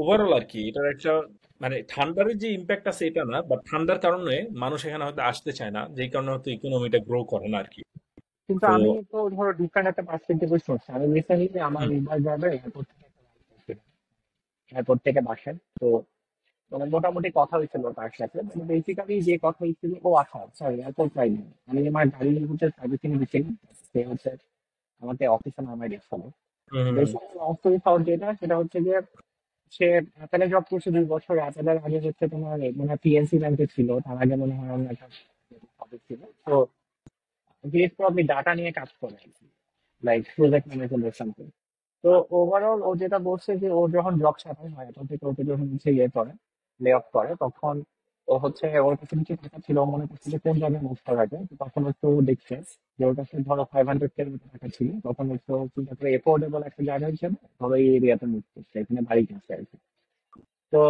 ওভারঅল আর কি এটার একটা মানে ঠান্ডার যে ইম্প্যাক্ট আছে এটা না, বাট ঠান্ডার কারণে মানুষ এখানে হয়তো আসতে চায় না, যেই কারণে হয়তো ইকোনমিটা গ্রো করে না আর কি। কিন্তু তো আমি তো ধরো ডিফারেন্ট একটা পার্সপেক্টিভ শুনছি। আমি রিসেন্টলি আমার হুম রিভার ড্রাইভে এয়ারপোর্ট থেকে বাসায় তো মানে মোটামুটি কথা হয়েছিল তার সাথে, মানে বেসিক্যালি যে কথা হয়েছিল, ও আচ্ছা সরি এয়ারপোর্ট যাইনি, আমি আমার গাড়ি হচ্ছে সার্ভিসিং দিচ্ছিলাম। সে হচ্ছে আমাকে অফিসে নামাই দিচ্ছিল। হুম হুম বেসিক্যালি লং স্টোরি শর্ট যেটা সেটা হচ্ছে যে সে অ্যাপেলে জব করছে 2 বছর। অ্যাপেলের আগে হচ্ছে তোমার মানে পিএনসি ব্যাংকে ছিল, তার আগে মনে হয় অন্য একটা অফিস ছিল। তো জিএস প্রবলি ডাটা নিয়ে কাজ করে, লাইক প্রজেক্ট ম্যানেজার সামথিং। তো ওভারঅল ও যেটা বলছে যে ও যখন জব ছাড়াই হয় এখন থেকে, ওকে যখন হচ্ছে ইয়ে করে লে অফ করে, তখন ও হচ্ছে ওর কাছে কিছু টাকা ছিল, ও মনে করছে যে কোন জায়গায় মুভ করা যায়। তো তখন হচ্ছে ও দেখছে যে ওর কাছে ধরো 500 মতো টাকা ছিল, তখন হচ্ছে ও চিন্তা করে এফোর্ডেবল একটা জায়গা হিসেবে ধরো এই এরিয়াতে মুভ করছে, এখানে বাড়ি কিনছে আর কি। তো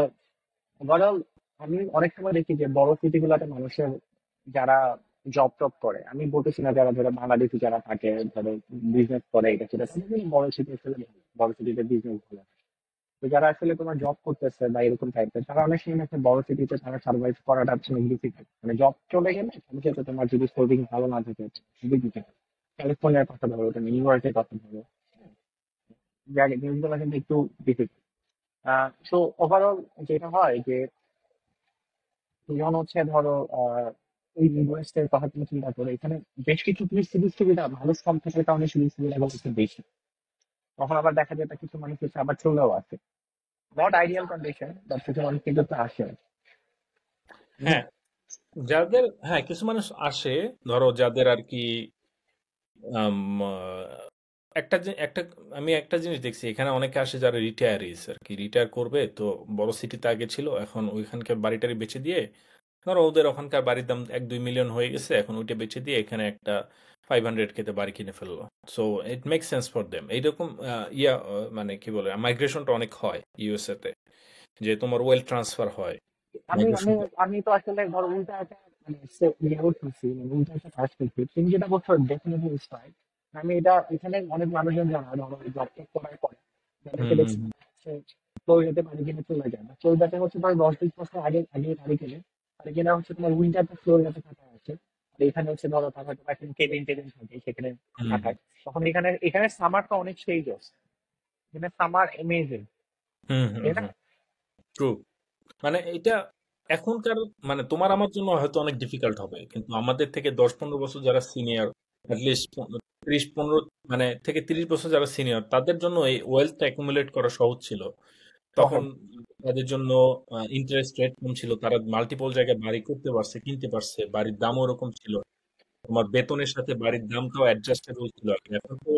ওভারঅল আমি অনেক সময় দেখি যে বড় সিটি গুলাতে মানুষের যারা জব টপ করে, আমি বলতেছি না যারা ধরো বাংলাদেশি যারা থাকে ধরো বিজনেস করে এটা সেটা, তাদের জন্য বড় সিটি আসলে ভালো। বড় সিটিতে বিজনেস ভালো। তো যারা আসলে তোমার জব করতেছে বা এরকম টাইপের, তারা অনেক সময় একটা বড় সিটিতে তারা সার্ভাইভ করাটা আসলে ডিফিকাল্ট। মানে জব চলে গেলে সেক্ষেত্রে তোমার যদি সেভিং ভালো না থাকে খুবই ডিফিকাল্ট। ক্যালিফোর্নিয়ার কথা ধরো, তুমি নিউ ইয়র্কের কথা ধরো, জায়গা জিনিসগুলো কিন্তু একটু ডিফিকাল্ট। তো ওভারঅল যেটা হয় যে যেমন হচ্ছে ধরো এই মিডওয়েস্ট এর কথা তুমি চিন্তা করো, এখানে বেশ কিছু সুযোগ সুবিধা মানুষ কম থাকার কারণে সুযোগ সুবিধাগুলো একটু বেশি। তখন আবার দেখা যায় তা কিছু মানুষ হচ্ছে আবার চলেও আসে, নট আইডিয়াল কন্ডিশন, বাট কিছু মানুষ কিন্তু তো আসে। হুম। হ্যাঁ, যাদের হ্যাঁ কিছু মানুষ আসে, ধরো যাদের আর কি আম, একটা আমি একটা জিনিস দেখছি এখানে অনেকে আসে যারা রিটায়ারিজ আর কি, রিটায়ার করবে তো বড় সিটিতে আগে ছিল, এখন ওইখানকার বাড়িটারি বেচে দিয়ে ধরো ওদের ওখানকার বাড়ির দাম 1-2 মিলিয়ন হয়ে গেছে, এখন ওইটা বেচে দিয়ে এখানে একটা 500K-তে বাড়ি কিনে ফেললো। So it make sense for them এইরকম। মানে কি বলে মাইগ্রেশনটা অনেক হয় ইউএসএ তে, যে তোমার ওয়েলথ ট্রান্সফার হয়, আমি আমি মাইগ্রেশনটা। আমি তো আসলে ধরো উল্টা একটা মানে ইয়ে করতেছি, মানে উল্টা একটা পার্সপেক্টিভ তুমি যেটা বলছো ডেফিনেটলি ইজ রাইট। আমি এটা এখানে অনেক মানুষজন জানা ধরো জব করার পরে হুম যাদেরকে হুম দেখছি ফ্লোরিডাতে বাড়ি কিনে চলে যায়, বা ফ্লোরিডাতে হচ্ছে ধরো 10-20 বছর আগে আগে বাড়ি কিনে, বাড়ি কিনা হচ্ছে তোমার উইন্টারতে ফ্লোরিডাতে থাকা আছে। আর এখানে হচ্ছে ধরো তার হয়তো এখন কেবিন টেবিন থাকে সেখানে হুম থাকায়, তখন এখানে এখানে সামারটা অনেক সেইজস, এখানে সামার অ্যামেজিং, হুম হুম তাই না? হুম ট্রু। মানে এটা এখনকার মানে তোমার আমার জন্য হয়তো অনেক ডিফিকাল্ট হবে, কিন্তু আমাদের থেকে 10-15 বছর যারা সিনিয়র, অ্যাটলিস্ট 30-15 মানে থেকে 30 বছর যারা সিনিয়র, তাদের জন্য এই ওয়েলথটা অ্যাকুমুলেট করা সহজ ছিল তখন। সহজ। তাদের জন্য ইন্টারেস্ট রেট কম ছিল, তারা মাল্টিপল জায়গায় বাড়ি করতে পারছে, কিনতে পারছে, বাড়ির দামও ওরকম ছিল, তোমার বেতনের সাথে বাড়ির দামটাও অ্যাডজাস্টেবল ছিল আর কি। এখন তো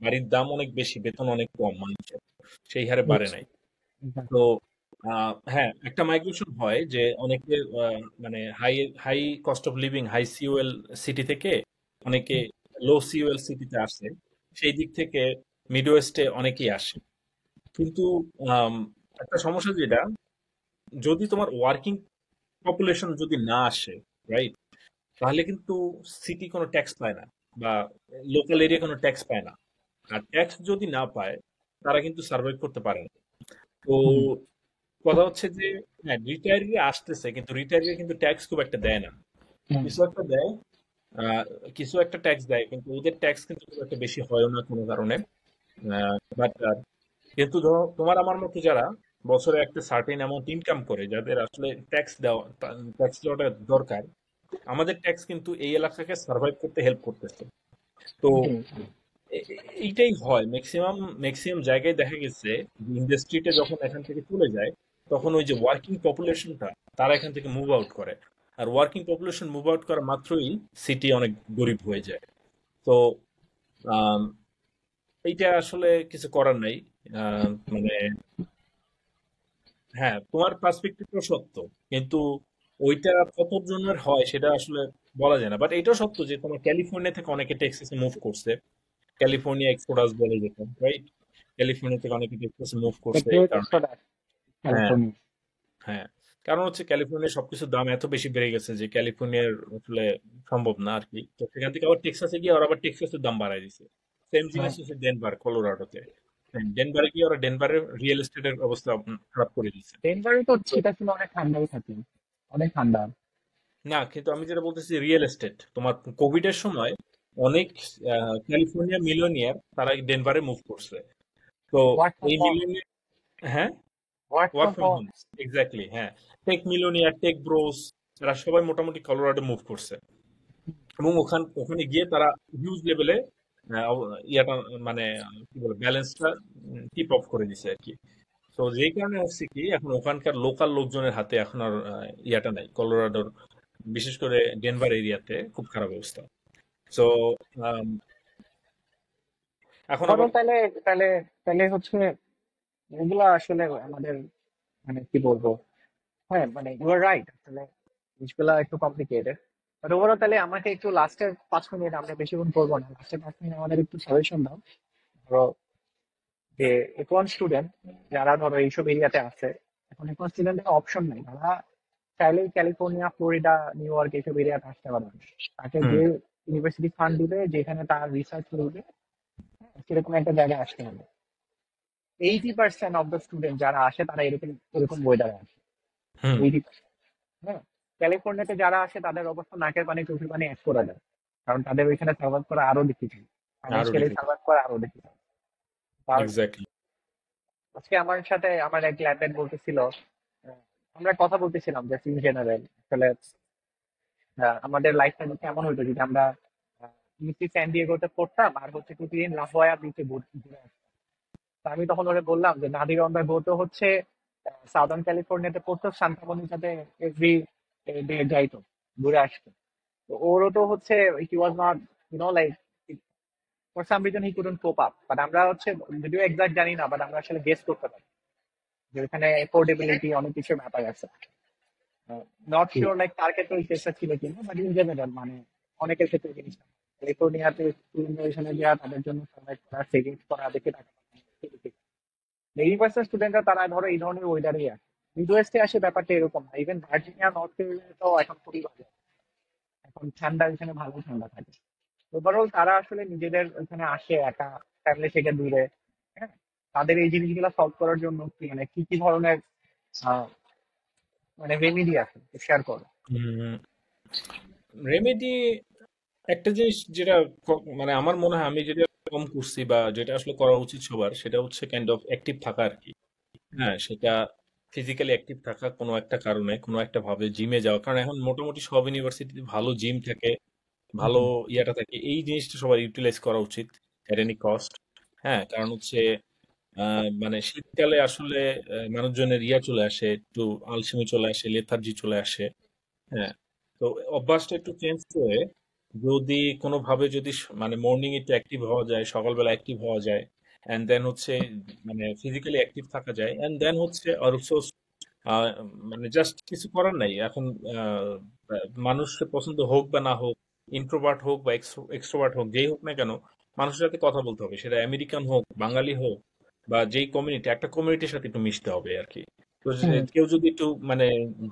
বাড়ির দাম অনেক বেশি, বেতন অনেক কম মানুষের, সেই হারে বাড়ে বুঝছি। নাই। Exactly. তো হ্যাঁ, একটা মাইগ্রেশন হয় যে অনেকে মানে high high cost of living, high COL city থেকে অনেকে লো সিওএল সিটিতে আসে। সেই দিক থেকে মিড ওয়েস্টে অনেকেই আসে। কিন্তু আম, একটা সমস্যা যেটা, যদি তোমার ওয়ার্কিং পপুলেশন যদি না আসে, রাইট, তাহলে কিন্তু সিটি কোনো ট্যাক্স পায় না, বা লোকাল এরিয়া কোনো ট্যাক্স পায় না। আর ট্যাক্স যদি না পায়, তারা কিন্তু সার্ভাইভ করতে পারে না। তো হুম, কথা হচ্ছে যে, হ্যাঁ, রিটায়ারিরা আসতেছে, কিন্তু রিটায়ারিরা কিন্তু ট্যাক্স খুব একটা দেয় না। হুম, কিছু একটা দেয়, আহ, কিছু একটা ট্যাক্স দেয়, কিন্তু ওদের ট্যাক্স কিন্তু খুব একটা বেশি হয় না কোনো কারণে। বাট কিন্তু ধরো তোমার আমার মতো যারা বছরে একটা সার্টেন অ্যামাউন্ট ইনকাম করে, যাদের আসলে ট্যাক্স দেওয়াটা দরকার, আমাদের ট্যাক্স কিন্তু এই এলাকাকে সার্ভাইভ করতে হেল্প করতেছে। তো হুম, এইটাই হয় ম্যাক্সিমাম ম্যাক্সিমাম জায়গায় দেখা গেছে, ইন্ডাস্ট্রিতে যখন এখান থেকে চলে যায়, তখন ওই যে ওয়ার্কিং পপুলেশনটা, তারা এখান থেকে মুভ আউট করে। Are working population move out করা মাত্রই সিটি অনেক গরিব হয়ে যায়। তো আম, এইটা আসলে কিছু করার নাই। মানে হ্যাঁ, তোমার পার্সপেক্টিভটা সত্য, কিন্তু ওইটা কতজনের হয় সেটা আসলে বলা যায় না। বাট এটাও সত্য যে তোমার ক্যালিফোর্নিয়া থেকে অনেকে টেক্সাসে মুভ করছে। ক্যালিফোর্নিয়া এক্সপোর্টাস বলে যেটা, রাইট, ক্যালিফোর্নিয়া থেকে অনেকে টেক্সাসে মুভ The করছে এই great কারণে। exodus, হ্যাঁ, California. হ্যাঁ, কারণ হচ্ছে ক্যালিফোর্নিয়ার সবকিছুর দাম এত বেশি বেড়ে গেছে যে ক্যালিফোর্নিয়ার আসলে সম্ভব না আর কি। তো সেখান থেকে আবার টেক্সাসে গিয়ে ওরা আবার টেক্সাসের দাম বাড়ায় দিছে। সেম জিনিস হ্যাঁ, হচ্ছে ডেনভার, কলোরাডোতে। ডেনভারে গিয়ে ওরা ডেনভারের রিয়েল এস্টেটের অবস্থা খারাপ করে দিচ্ছে। ডেনভারে তো শীতের সময় অনেক ঠান্ডাই থাকে, অনেক ঠান্ডা। না, কিন্তু আমি যেটা বলতেছি রিয়েল এস্টেট, তোমার কোভিড এর সময় অনেক ক্যালিফোর্নিয়া মিলিয়নিয়ার তারা ডেনভারে মুভ করছে। তো ওয়ার্ক ফ্রম এই হোম, মিলিয়নিয়ার, হ্যাঁ, work work from from home. Home, exactly, হ্যাঁ। টেক মিলিয়নিয়ার, টেক ব্রোস, এরা সবাই মোটামুটি কলোরাডো মুভ করছে, এবং ওখানে গিয়ে তারা হিউজ লেভেলে ইয়াটা, মানে কি বলে, ব্যালেন্সটা টিপ অফ করে দিছে আর কি। তো যেই কারণে হচ্ছে কি, এখন ওখানকার লোকাল লোকজনের হাতে এখন আর ইয়াটা নাই, কলোরাডোর বিশেষ করে ডেনভার এরিয়াতে খুব খারাপ অবস্থা। তো এখন ধরো আবার তাহলে, তাহলে তাহলে হচ্ছে এগুলা আসলে আমাদের, মানে কি বলবো, হ্যাঁ মানে ইউ আর রাইট, আসলে জিনিসগুলা একটু কমপ্লিকেটেড। বাট ওভারঅল তাহলে আমাকে একটু লাস্টের 5 মিনিট, আমরা বেশিক্ষণ করবো না, লাস্টের 5 মিনিট আমাদের একটু সাজেশন দাও। ধরো যে কোন স্টুডেন্ট যারা ধরো এইসব এরিয়াতে আছে, এখন কোন স্টুডেন্টের অপশন নাই, তারা চাইলেই ক্যালিফোর্নিয়া, ফ্লোরিডা, নিউ ইয়র্ক এইসব এরিয়াতে আসতে পারবে। তাকে হুম, যে ইউনিভার্সিটি ফান্ড দিবে, যেখানে তার রিসার্চ করবে, সেরকম একটা জায়গায় আসতে হবে। 80% অফ দ্য স্টুডেন্ট যারা আসে তারা এরকম এরকম ওয়েদারে আসে। হুম, 80%। হ্যাঁ, ক্যালিফোর্নিয়াতে যারা আসে তাদের অবস্থা নাকের পানি চোখের পানি এক করে দেয়, কারণ তাদের ওইখানে সার্ভাইভ করা আরো ডিফিকাল্ট, আরো ফাইন্যান্সিয়ালি ডিফিকাল্ট, সার্ভাইভ করা আরো ডিফিকাল্ট। আর এক্স্যাক্টলি। আজকে আমার সাথে আমার এক ল্যাবমেট বলতেছিল, আহ, আমরা কথা বলতেছিলাম যে ইন জেনারেল আসলে আমাদের লাইফটা কেমন হইতো যদি আমরা ইউসি স্যান ডিয়েগোতে পড়তাম আর হচ্ছে প্রতিদিন লাফোয়া বিচে ঘুরে আসতাম। তো আমি তখন ওরে বললাম যে নাদির রহমান বউ তো হচ্ছে সাউদার্ন ক্যালিফোর্নিয়াতে পড়তো, সান্তা মনিকাতে এভরি ডে যাইতো, ঘুরে আসতো। তো ওরও তো হচ্ছে he was not, like for some reason he couldn't cope up. But আমরা হচ্ছে, যদিও এক্সাক্ট জানি না, বাট আমরা আসলে গেস করতে পারি যে ওখানে এফোর্ডেবিলিটি অনেক কিছু ব্যাপার আছে। নট শিওর লাইক তার ক্ষেত্রে ওই কেসটা ছিল কিনা, বাট ইন জেনারেল মানে অনেকের ক্ষেত্রে এই জিনিসটা ক্যালিফোর্নিয়াতে স্টুডেন্ট জেনারেশনে যাওয়া, তাদের জন্য সার্ভাইভ করা, সেভিংস করা, দেখে টাকা 80% স্টুডেন্টরা তারা ধরো এই ধরনের ওয়েদারেই আসে। মিড ওয়েস্টে আসে ব্যাপারটা এরকম না, ইভেন ভার্জিনিয়া, নর্থ ক্যারোলিনাতেও এখন খুবই ভালো, এখন ঠান্ডা, এখানে ভালো ঠান্ডা থাকে। ওভারঅল তারা আসলে নিজেদের এখানে আসে একা, ফ্যামিলি থেকে দূরে। হ্যাঁ, তাদের এই জিনিসগুলো সলভ করার জন্য কি মানে কি কি ধরনের আহ, মানে রেমিডি আছে শেয়ার করো। রেমেডি, একটা জিনিস যেটা মানে আমার মনে হয় আমি যেটা কম করছি, বা যেটা আসলে করা উচিত সবার, সেটা হচ্ছে কাইন্ড অফ অ্যাক্টিভ থাকা আর কি। হ্যাঁ, সেটা ফিজিক্যালি অ্যাক্টিভ থাকা, কোনো একটা কারণে, কোনো একটা ভাবে জিমে যাওয়া, কারণ এখন মোটামুটি সব ইউনিভার্সিটিতে ভালো জিম থাকে, ভালো হুম, ইয়াটা থাকে। এই জিনিসটা সবার ইউটিলাইজ করা উচিত এট এনি কস্ট। হ্যাঁ, কারণ হচ্ছে মানে শীতকালে আসলে মানুষজনের ইয়া চলে আসে, একটু আলসেমি চলে আসে, লেথার্জি চলে আসে। হ্যাঁ, তো অভ্যাসটা একটু চেঞ্জ করে যদি কোনোভাবে যদি মানে মর্নিং একটু অ্যাক্টিভ হওয়া যায়, সকালবেলা অ্যাক্টিভ হওয়া যায়, অ্যান্ড দেন হচ্ছে মানে ফিজিক্যালি অ্যাক্টিভ থাকা যায়, অ্যান্ড দেন হচ্ছে অলসো আহ, মানে জাস্ট কিছু করার নাই এখন। আহ, মানুষের পছন্দ হোক বা না হোক, ইন্ট্রোভার্ট হোক বা এক্সট্রোভার্ট হোক, যেই হোক না কেন, মানুষের সাথে কথা বলতে হবে, সেটা আমেরিকান হোক, বাঙালি হোক, বা যেই কমিউনিটি, একটা কমিউনিটির সাথে একটু মিশতে হবে আর কি। তো হুম। কেউ যদি একটু মানে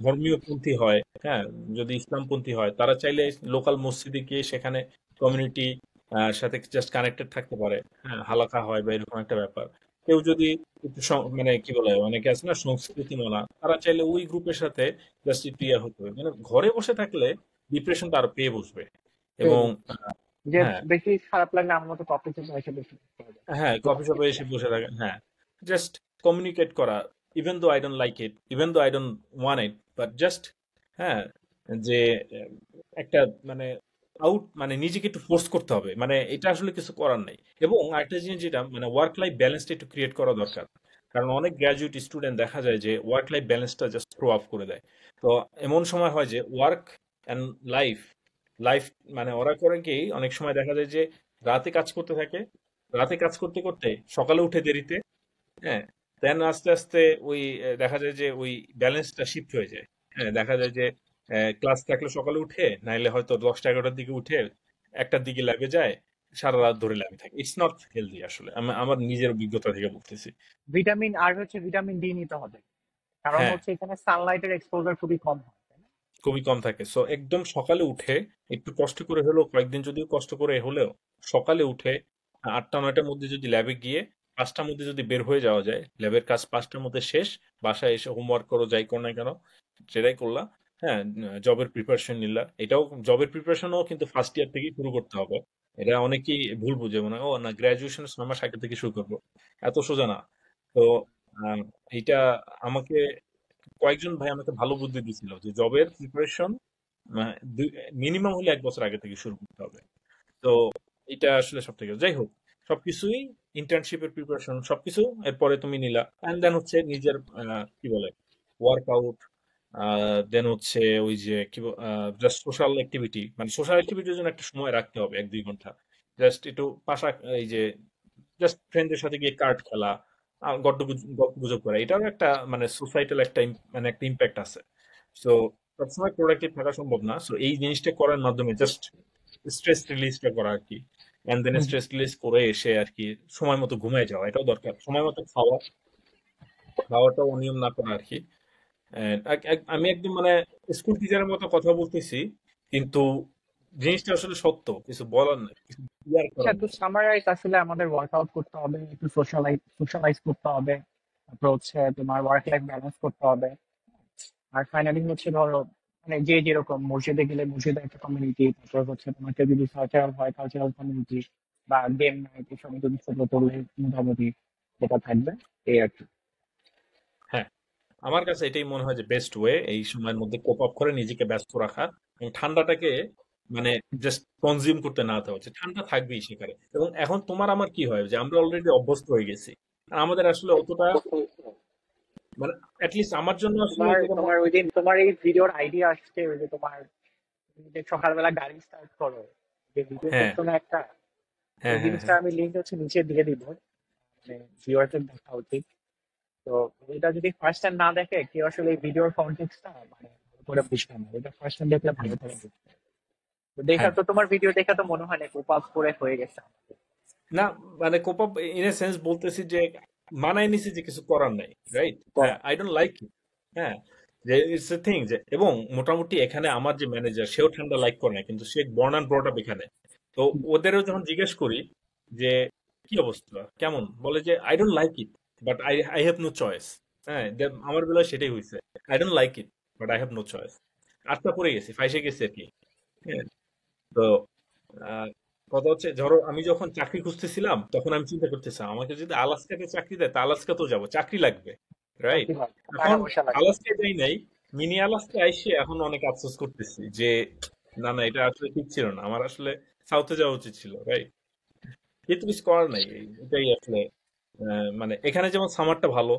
ধর্মীয় পন্থী হয়, হ্যাঁ, যদি ইসলামপন্থী হয়, তারা চাইলে লোকাল মসজিদে গিয়ে সেখানে কমিউনিটি সাথে জাস্ট কানেক্টেড থাকতে পারে। হ্যাঁ, হালাকা হয় বা এরকম একটা ব্যাপার। কেউ যদি একটু মানে কি বলে, অনেকে আছে না সংস্কৃতি মানা, তারা চাইলে ওই গ্রুপের সাথে জাস্ট একটু ইয়ে হতে হবে। মানে ঘরে বসে থাকলে ডিপ্রেশনটা আরো পেয়ে বসবে। এবং ঠিক। যে হ্যাঁ, বেশি খারাপ লাগলে আমার মতো কফি চা এসে বেশি করা যায়। হ্যাঁ, কফি শপে এসে বসে থাকে, হ্যাঁ, জাস্ট কমিউনিকেট করা, even though I don't like it, even though I don't want it, but just, হ্যাঁ, যে আহ, একটা মানে মানে নিজেকে একটু ফোর্স করতে হবে, মানে এটা আসলে কিছু করার নাই। এবং আরেকটা জিনিস যেটা মানে ওয়ার্ক লাইফ ব্যালেন্সটা একটু ক্রিয়েট করা দরকার। কারণ অনেক গ্র্যাজুয়েট স্টুডেন্ট দেখা যায় যে ওয়ার্ক লাইফ ব্যালেন্সটা জাস্ট থ্রো অফ করে দেয়। তো এমন সময় হয় যে ওয়ার্ক অ্যান্ড লাইফ লাইফ মানে ওরা করে কি, অনেক সময় দেখা যায় যে রাতে কাজ করতে থাকে, রাতে কাজ করতে করতে সকালে উঠে দেরিতে, হ্যাঁ, দেন আস্তে আস্তে ওই দেখা যায় যে ওই ব্যালেন্সটা শিফট হয়ে যায়। হ্যাঁ, দেখা যায় যে ক্লাস থাকলে সকালে উঠে, নাইলে হয়তো 10টা 11টার দিকে উঠে একটার দিকে ল্যাবে যায়, সারা রাত ধরে ল্যাবে থাকে। ইটস নট হেলদি আসলে, আমি আমার নিজের অভিজ্ঞতা থেকে বলতেছি। ভিটামিন আর হচ্ছে ভিটামিন ডি নিতে হবে, কারণ হ্যাঁ, হচ্ছে এখানে সানলাইটের এক্সপোজার খুবই কম হয়, তাই না? খুবই কম থাকে। সো একদম সকালে উঠে একটু কষ্ট করে হলেও, কয়েকদিন যদিও কষ্ট করে হলেও, সকালে উঠে 8টা 9টার মধ্যে যদি ল্যাবে গিয়ে 5টার মধ্যে যদি বের হয়ে যাওয়া যায়, ল্যাবের কাজ 5টার মধ্যে শেষ, বাসায় এসে হোমওয়ার্ক করো, যাই করো না কেন, সেটাই করলা। হ্যাঁ, জবের প্রিপারেশন নিলা, এটাও জবের প্রিপারেশনও কিন্তু ফার্স্ট ইয়ার থেকেই শুরু করতে হবে। এটা অনেকেই ভুল বুঝে, মনে হয় ও না গ্রাজুয়েশন 6 মাস আগে থেকে শুরু করবো, এত সোজা না। তো আহ, এইটা আমাকে কয়েকজন ভাই আমাকে ভালো বুদ্ধি দিছিল যে জবের প্রিপারেশন মিনিমাম হলে 1 বছর আগে থেকে শুরু করতে হবে। তো এটা আসলে সব থেকে, যাই হোক, সবকিছুই ইন্টার্নশিপের প্রিপারেশন সবকিছু এরপরে তুমি নিলা, এন্ড দেন হচ্ছে নিজের কি বলে ওয়ার্কআউট, দেন হচ্ছে ওই যে কি জাস্ট সোশ্যাল অ্যাক্টিভিটি, মানে সোশ্যাল অ্যাক্টিভিটির জন্য একটা সময় রাখতে হবে 1 2 ঘন্টা। জাস্ট একটু এই যে জাস্ট ফ্রেন্ডদের সাথে গিয়ে কার্ড খেলা, গল্প গুজব করা, এটারও একটা মানে সোসাইটাল একটা মানে একটা ইম্প্যাক্ট আছে। সো সবসময় প্রোডাক্টিভ থাকা সম্ভব না, সো এই জিনিসটা করার মাধ্যমে জাস্ট স্ট্রেস রিলিজটা করা আর কি। And then hmm. Stress release করে এসে আর কি সময় মতো ঘুমায় যাওয়া, এটাও দরকার। সময় মতো খাওয়া, খাওয়াটাও অনিয়ম না করা আর কি। And আমি একদম মানে স্কুল টিচারের মতো কথা বলতেছি, কিন্তু জিনিসটা আসলে সত্য, কিছু বলার নাই, কিছু ইয়ার আচ্ছা, করার তো নাই। সামারাইজ, আসলে আমাদের ওয়ার্কআউট করতে হবে, একটু সোশ্যালাইজ করতে হবে, তারপর হচ্ছে তোমার ওয়ার্ক লাইফ ব্যালেন্স করতে হবে। আর ফাইনালি হচ্ছে ধরো, মানে যে যেরকম মসজিদে গেলে মসজিদের একটা কমিউনিটি, তারপর হচ্ছে তোমার কেউ যদি কালচারাল হয় কালচারাল কমিউনিটি, বা গেম নাইট এসব যদি ছোট করলে মোটামুটি যেটা থাকবে, এই আর কি। হ্যাঁ, আমার কাছে এটাই মনে হয় যে বেস্ট ওয়ে এই সময়ের মধ্যে কোপ আপ করে নিজেকে ব্যস্ত রাখা, এবং ঠান্ডাটাকে মানে জাস্ট কনজিউম করতে না দেওয়া হচ্ছে, ঠান্ডা থাকবেই সেখানে। এবং এখন তোমার আমার কি হয় যে আমরা অলরেডি অভ্যস্ত হয়ে গেছি, আর আমাদের আসলে অতটা মানে অ্যাটলিস্ট আমার জন্য আসলে তোমার যেটা তোমার ওই দিন তোমার এই ভিডিওর আইডিয়া আসছে, ওই যে তোমার, তুমি যে সকালবেলা গাড়ি স্টার্ট করো, যে ভিডিও হ্যাঁ, করছো না একটা, হ্যাঁ, ওই হ্যাঁ, জিনিসটা হ্যাঁ, আমি লিঙ্ক হচ্ছে নিচে দিয়ে দিব, মানে ভিউয়ারদের দেখা উচিত। তো এটা যদি ফার্স্ট টাইম না দেখে কেউ, আসলে এই ভিডিওর কনটেক্সটটা মানে ভালো করে বুঝবে না, এটা ফার্স্ট টাইম দেখলে ভালো করে বুঝবে। তো দেখা হ্যাঁ। তো, তোমার ভিডিও দেখা তো মনে হয় না কোপ আপ করে হয়ে গেছে আমাদের। না, মানে cope up in a sense বলতেছি যে মানায় নিছি যে কিছু করার নাই, রাইট? হ্যাঁ, করা। আই ডোন্ট লাইক ইট। হ্যাঁ, যে ইটস এ থিং যে, এবং মোটামুটি এখানে আমার যে ম্যানেজার, সেও ঠান্ডা লাইক করে না, কিন্তু সে বর্ন অ্যান্ড ব্রট আপ এখানে। তো ওদেরও যখন জিজ্ঞেস করি যে কি অবস্থা কেমন, বলে যে I don't like it, but I I have no choice. হ্যাঁ, আমার বেলায় সেটাই হয়েছে, I don't like it but I have no choice. আটকা পড়ে গেছি, ফাইসে গেছি আর কি। হ্যাঁ, তো আহ, কথা হচ্ছে ধরো আমি যখন চাকরি খুঁজতেছিলাম, তখন আমি চিন্তা করতেছিলাম আমাকে যদি আলাস্কাতে চাকরি দেয়, তা আলাস্কাতেও যাবো, চাকরি লাগবে, রাইট? চাকরি হয়, টাকা এখন পয়সা লাগে। আলাস্কায় যাই নাই, মিনি আলাস্কায় আইসে এখন অনেক আফসোস করতেছি যে না না, এটা আসলে ঠিক ছিল না, আমার আসলে সাউথে যাওয়া উচিত ছিল, রাইট? কিন্তু কিছু করার নাই, এটাই আসলে মানে এখানে যেমন সামারটা ভালো,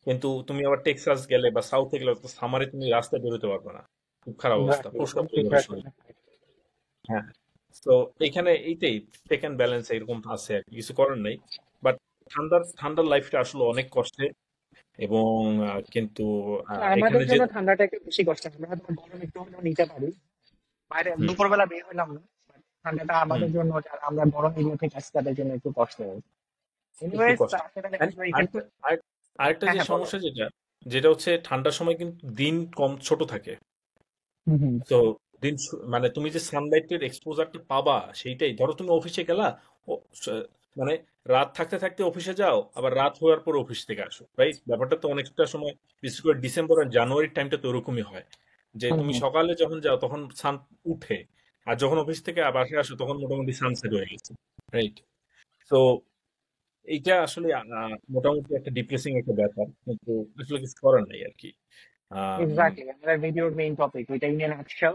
কিন্তু তুমি আবার টেক্সাস গেলে বা সাউথে গেলে তো সামারে তুমি রাস্তায় বেরোতে পারবে না, খুব খারাপ অবস্থা, Exactly, প্রস্রাব একদম হয়ে ঠিক যাবে আছে। শরীর। হ্যাঁ, তো এখানে এইটাই টেক অ্যান্ড ব্যালেন্স এরকম আছে আর কি, কিছু করার নাই। বাট ঠান্ডার ঠান্ডার লাইফটা আসলে অনেক কষ্টে। এবং কিন্তু আমাদের এখানে যে জন্য ঠান্ডাটা একটু বেশি কষ্ট, আমরা হয়তো গরম একটু হলেও নিতে পারি, বাইরে হুম দুপুরবেলা বের হইলাম না, ঠান্ডাটা হুম আমাদের জন্য যারা আমরা গরম এরিয়া থেকে আসি তাদের জন্য একটু কষ্ট হয়। একটু এনিওয়েজ, কষ্ট। আসলে And এখানে। আরেকটা হ্যাঁ যে হ্যাঁ, বলো। সমস্যা যেটা, যেটা হচ্ছে ঠান্ডার সময় কিন্তু দিন কম ছোট থাকে। হুম হুম। তো মানে তুমি যে সানলাইটের এক্সপোজারটা পাবা সেইটাই, ধরো তুমি অফিসে গেলা, ও মানে রাত থাকতে থাকতে অফিসে যাও, আবার রাত হওয়ার পর অফিস থেকে আসো, রাইট? ব্যাপারটা তো অনেকটা সময়, বিশেষ করে ডিসেম্বর আর জানুয়ারির টাইমটা তো ওরকমই হয়, যে হুম তুমি হুম। সকালে যখন যাও তখন সান উঠে, আর যখন অফিস থেকে বাসায় আসো তখন মোটামুটি সানসেট হয়ে গেছে, রাইট? তো এইটা আসলে মোটামুটি একটা ডিপ্রেসিং একটা ব্যাপার, কিন্তু আসলে কিছু করার নাই আর কি। আম, এক্স্যাক্টলি, আমাদের ভিডিওর মেইন টপিক ওইটা, ইন্ডিয়ান অ্যাকশন।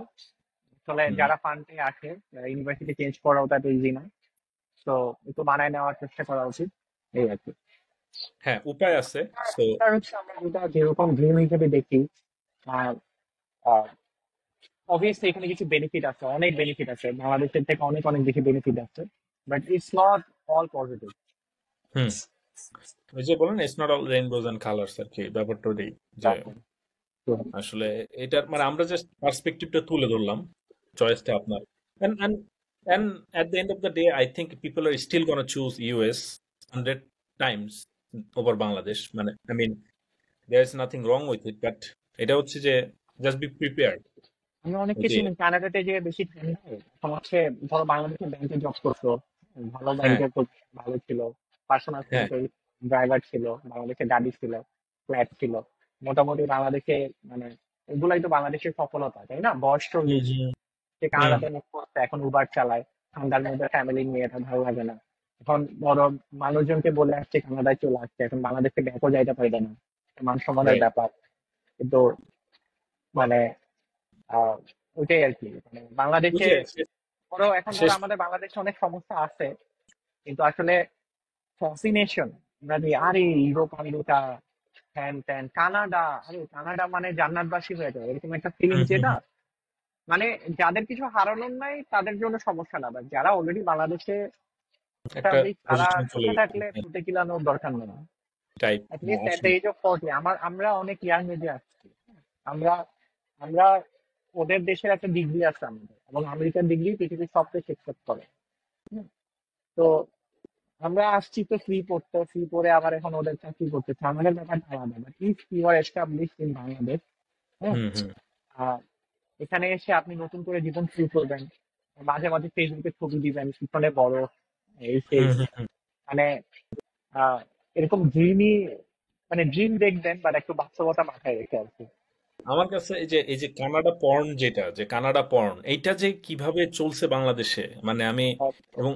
আসলে হুম, যারা ফান্ডে আসে, ইউনিভার্সিটি চেঞ্জ করাও তাদের ইজি না। তো একটু বানায় নেওয়ার চেষ্টা করা উচিত, এই আর কি। হ্যাঁ, উপায় আছে। তো আর হচ্ছে আমরা যেটা যেরকম ড্রিম হিসেবে দেখি, অবভিয়াসলি এখানে কিছু বেনিফিট আছে, অনেক বেনিফিট আছে, বাংলাদেশের থেকে অনেক অনেক বেশি বেনিফিট আছে, but it's not all positive. হুম, ওই যে বলেন it's not all rainbows and colours আর কি, ব্যাপারটা ওটাই, যে আসলে এটার মানে আমরা জাস্ট পার্সপেক্টিভটা তুলে ধরলাম, চয়েসটা আপনার। and and and at the end of the day I think people are still gonna choose US 100 times over Bangladesh, মানে I mean there is nothing wrong with it, but এটা হচ্ছে যে just be prepared। আমি ওই অনেককে যে চিনি কানাডাতে যে বেশি ঠান্ডায়, এখন হচ্ছে ধরো বাংলাদেশের ব্যাংকে জব করতো, ভালো হ্যাঁ ব্যাংকের, ভালো ছিল, পার্সোনাল হ্যাঁ ড্রাইভার ছিল, বাংলাদেশে গাড়ি ছিল, ফ্ল্যাট ছিল, মোটামুটি বাংলাদেশে, মানে এগুলাই তো বাংলাদেশের সফলতা, তাই না? বয়স্ক হুম লোক হুম সে হুম কানাডাতে মুভ করতে, এখন উবার চালায়, ঠান্ডার মধ্যে ফ্যামিলি নিয়ে এটা ভালো লাগে না, এখন ধরো মানুষজনকে বলে আসছে কানাডায় চলে আসছে, এখন বাংলাদেশে ব্যাংকও যাইতে পারবে না, মান সম্মানের রাইট। ব্যাপার। কিন্তু মানে আহ ওইটাই আর কি, মানে ওই বাংলাদেশে যে ধরো, এখন ধরো শেষ আমাদের বাংলাদেশে অনেক সমস্যা আছে, কিন্তু আসলে ফ্যাসিনেশন, মানে আরে ইউরোপ আমেরিকা, হ্যান ত্যান, কানাডা, আরে কানাডা মানে জান্নাতবাসী হয়ে যাবে, এরকম একটা ফিলিং, হুম হুম যেটা হুম, মানে যাদের কিছু হারানোর নাই তাদের জন্য সমস্যা না, বাট যারা অলরেডি বাংলাদেশে একটা established, তারা পজিশনে চলে সুখে গেছে থাকলে ফুটে কিলানোর দরকার নেই। টাইপ। অ্যাটলিস্ট এট দ্য আসলে এজ অফ 40, আমরা অনেক ইয়াং এজে আসছি, আমরা আমরা ওদের দেশের একটা ডিগ্রি আছে আমাদের, এবং আমেরিকান ডিগ্রি পৃথিবীর সব দেশ একসেপ্ট করে। হুম। তো আমরা আসছি তো ফ্রি পড়তে, ফ্রি পড়ে আবার এখন ওদের চাকরি করতেছে, আমাদের ব্যাপারটা আলাদা, but if you are established in Bangladesh, হ্যাঁ, হুম হুম আহ, এখানে এসে আপনি নতুন করে জীবন শুরু করবেন, মাঝে মাঝে ফেসবুকে ছবি দিবেন পিছনে বড়, এই সেই, হুম হুম হুম। মানে আহ, এরকম ড্রিমই, মানে ড্রিম দেখবেন, বাট একটু বাস্তবতা মাথায় রেখে আর কি। আমার কাছে এই যে কানাডা পর্ন, যেটা যে কানাডা পর্ন, এইটা যে কিভাবে চলছে বাংলাদেশে, মানে আমি, এবং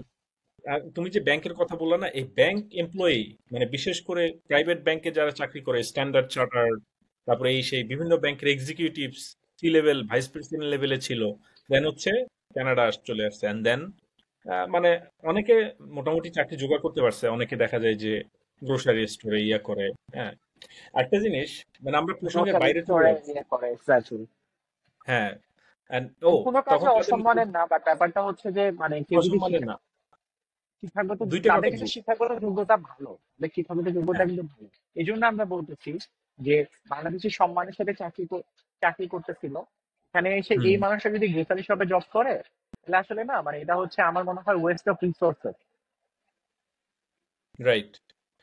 তুমি যে ব্যাংকের কথা বললে না, এই ব্যাংক এমপ্লয়ি, মানে বিশেষ করে প্রাইভেট ব্যাংকে যারা চাকরি করে, স্ট্যান্ডার্ড চার্টার, তারপরে এই সেই বিভিন্ন ব্যাংকের executive, C level vice president লেভেলে ছিল, দেন হচ্ছে কানাডা চলে আসছে, এন্ড দেন মানে অনেকে মোটামুটি চাকরি জোগাড় করতে পারছে, অনেকে দেখা যায় যে গ্রোসারি স্টোরে ইয়া করে। হ্যাঁ, একটা জিনিস, মানে আমরা প্রসঙ্গের গ্রোসারি বাইরে চলে স্টোরে যাচ্ছি। ইয়ে করে এক্স্যাক্টলি, হ্যাঁ, and ও কোনো কাজে তখন তাদের অসম্মানের না, বাট ব্যাপারটা হচ্ছে যে মানে কেউ যদি অসম্মানের না, শিক্ষাগত, দুইটা তাদের কথা কাছে বলি। শিক্ষাগত যোগ্যতা ভালো, তাদের শিক্ষাগত যোগ্যতা হ্যাঁ কিন্তু ভালো, এই জন্য আমরা বলতেছি যে বাংলাদেশি সম্মানের সাথে চাকরি করতেছিল, এখানে এসে হুম, এই মানুষটা যদি গ্রোসারি শপে জব করে, তাহলে আসলে না, মানে এটা হচ্ছে আমার মনে হয় ওয়েস্ট অফ রিসোর্সেস। রাইট।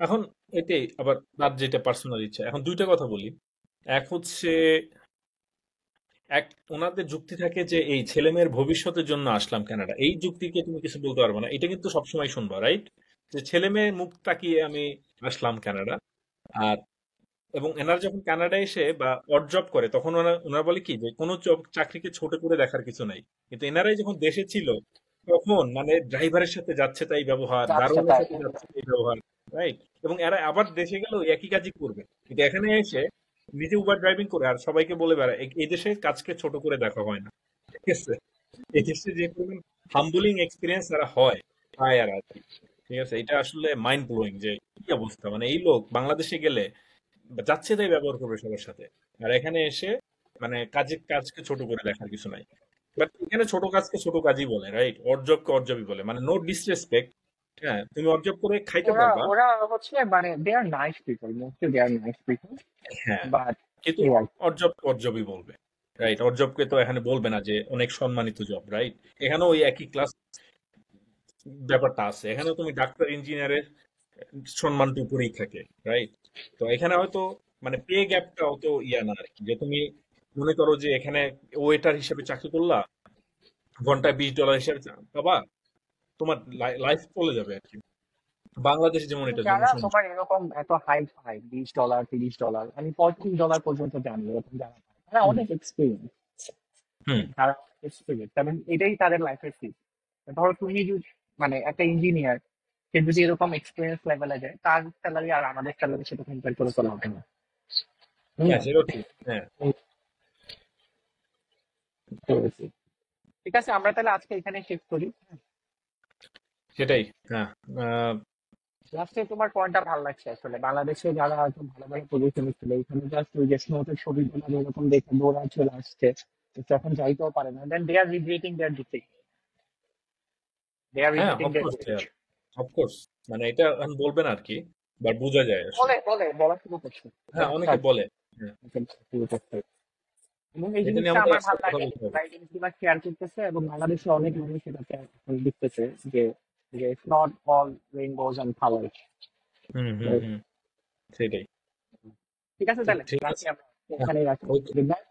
এখন এতে আবার তার যেটা পার্সোনাল ইচ্ছা, এখন দুইটা কথা বলি। এক হচ্ছে, এক ওনাদের যুক্তি থাকে যে এই ছেলে মেয়ের ভবিষ্যতের জন্য আসলাম কানাডা, এই যুক্তিকে তুমি কিছু বলতে পারবে না, এটা কিন্তু সবসময় শুনবা, রাইট? যে ছেলে মেয়ের মুখ তাকিয়ে আমি আসলাম কানাডা। আর এবং এনারা যখন কানাডা এসে বা অড জব করে, তখন ওনারা বলে কি যে কোনো জব চাকরিকে ছোট করে দেখার কিছু নাই। কিন্তু এনারাই যখন দেশে ছিল, তখন মানে ড্রাইভারের সাথে যাচ্ছে তাই ব্যবহার, যাচ্ছে দারোয়ানের তাই। সাথে যাচ্ছে তাই ব্যবহার, রাইট? এবং এরা আবার দেশে গেলেও একই কাজই করবে, কিন্তু এখানে এসে নিজে উবার ড্রাইভিং করে আর সবাইকে বলে বেড়ায়, এই দেশে কাজকে ছোট করে দেখা হয় না, ঠিক আছে? এই দেশে যে পরিমাণ হাম্বলিং এক্সপিরিয়েন্স তারা পায় আর কি, ঠিক আছে? এটা আসলে মাইন্ড ব্লোয়িং যে কি অবস্থা, মানে এই লোক বাংলাদেশে গেলে যাচ্ছে তাই ব্যবহার করবে সবার সাথে, আর এখানে এসে মানে কাজকে ছোট করে দেখার কিছু নাই। বাট এখানে ছোট কাজকে ছোট কাজই বলে, রাইট? অর্জবকে অর্জবই বলে, মানে নো ডিসরেসপেক্ট। হ্যাঁ, তুমি অর্জব করে খাইতে ওরা পারবা। ওরা হচ্ছে মানে they are nice people, mostly they are nice people, হ্যাঁ, বাট কিন্তু এই আর কি। অর্জব অর্জবই বলবে, রাইট? অর্জবকে তো এখানে বলবে না যে অনেক সম্মানিত জব, রাইট? এখানেও ওই একই ক্লাস ব্যাপারটা আছে, এখানেও তুমি ডাক্তার ইঞ্জিনিয়ারের সম্মানটা উপরেই থাকে, রাইট? তো এখানে হয়তো মানে পে গ্যাপটা অত ইয়া না আর কি, যে তুমি মনে করো যে এখানে ওয়েটার হিসেবে চাকরি করলা, ঘন্টায় $20 হিসেবে পাবা, তোমার লাইফ চলে যাবে আর কি। বাংলাদেশে যেমন এটা যারা জনসংখ্যা। তোমার এরকম এত হাই পায়, $20, $30, আমি $35 পর্যন্ত জানি এরকম যারা পায়, তারা হুম। অনেক এক্সপিরিয়েন্স, হুম। তারা এক্সপিরিয়েন্স এবং এটাই তাদের লাইফের ফিট। ধরো তুমি যদি মানে একটা ইঞ্জিনিয়ার, সে যদি এরকম এক্সপিরিয়েন্স লেভেলে যায়, তার স্যালারি আর আমাদের স্যালারি সেটা কম্পেয়ার করে চলা হবে না। হ্যাঁ, হুম, সেটাও ঠিক। হ্যাঁ, ঠিক আছে, আমরা তাহলে আজকে এখানে শেষ করি। সেটাই। হ্যাঁ। আহ, লাস্টে তোমার পয়েন্টটা ভালো লাগছে আসলে, বাংলাদেশে যারা হয়তো ভালো ভালো পজিশনে ছিল, এখানে জাস্ট ওই যে স্নোতের ছবিগুলো এরকম দেখে দৌড়া চলে আসছে, তো তখন যাইতেও পারে না, দেন দে আর রিগ্রেটিং দেয়ার ডিসিশন, দে আর হ্যাঁ, রিগ্রেটিং দেয়ার অফকোর্স, ডিসিশন। অফকোর্স। মানে এটা এখন বলবে না আর কি, বাট বোঝা যায় আসলে। বলে বলে বলা শুরু করছে, হ্যাঁ, অনেকে বলে। হ্যাঁ, শুরু করছে। এবং এই এটা নিয়ে জিনিসটা আমাদের আমার ভালো একসাথে কথা লাগে, বলতে হবে। তারা এই জিনিসগুলো শেয়ার করতেছে এবং বাংলাদেশে অনেক মানুষ সেটাকে এখন লিখতেছে যে যে it's not all rainbows and colours. হুম, হুম, হুম। সেটাই। ঠিক আছে, তো তাহলে ঠিক রাখি আছে। আমরা, এখানেই রাখি। ওকে। Good night.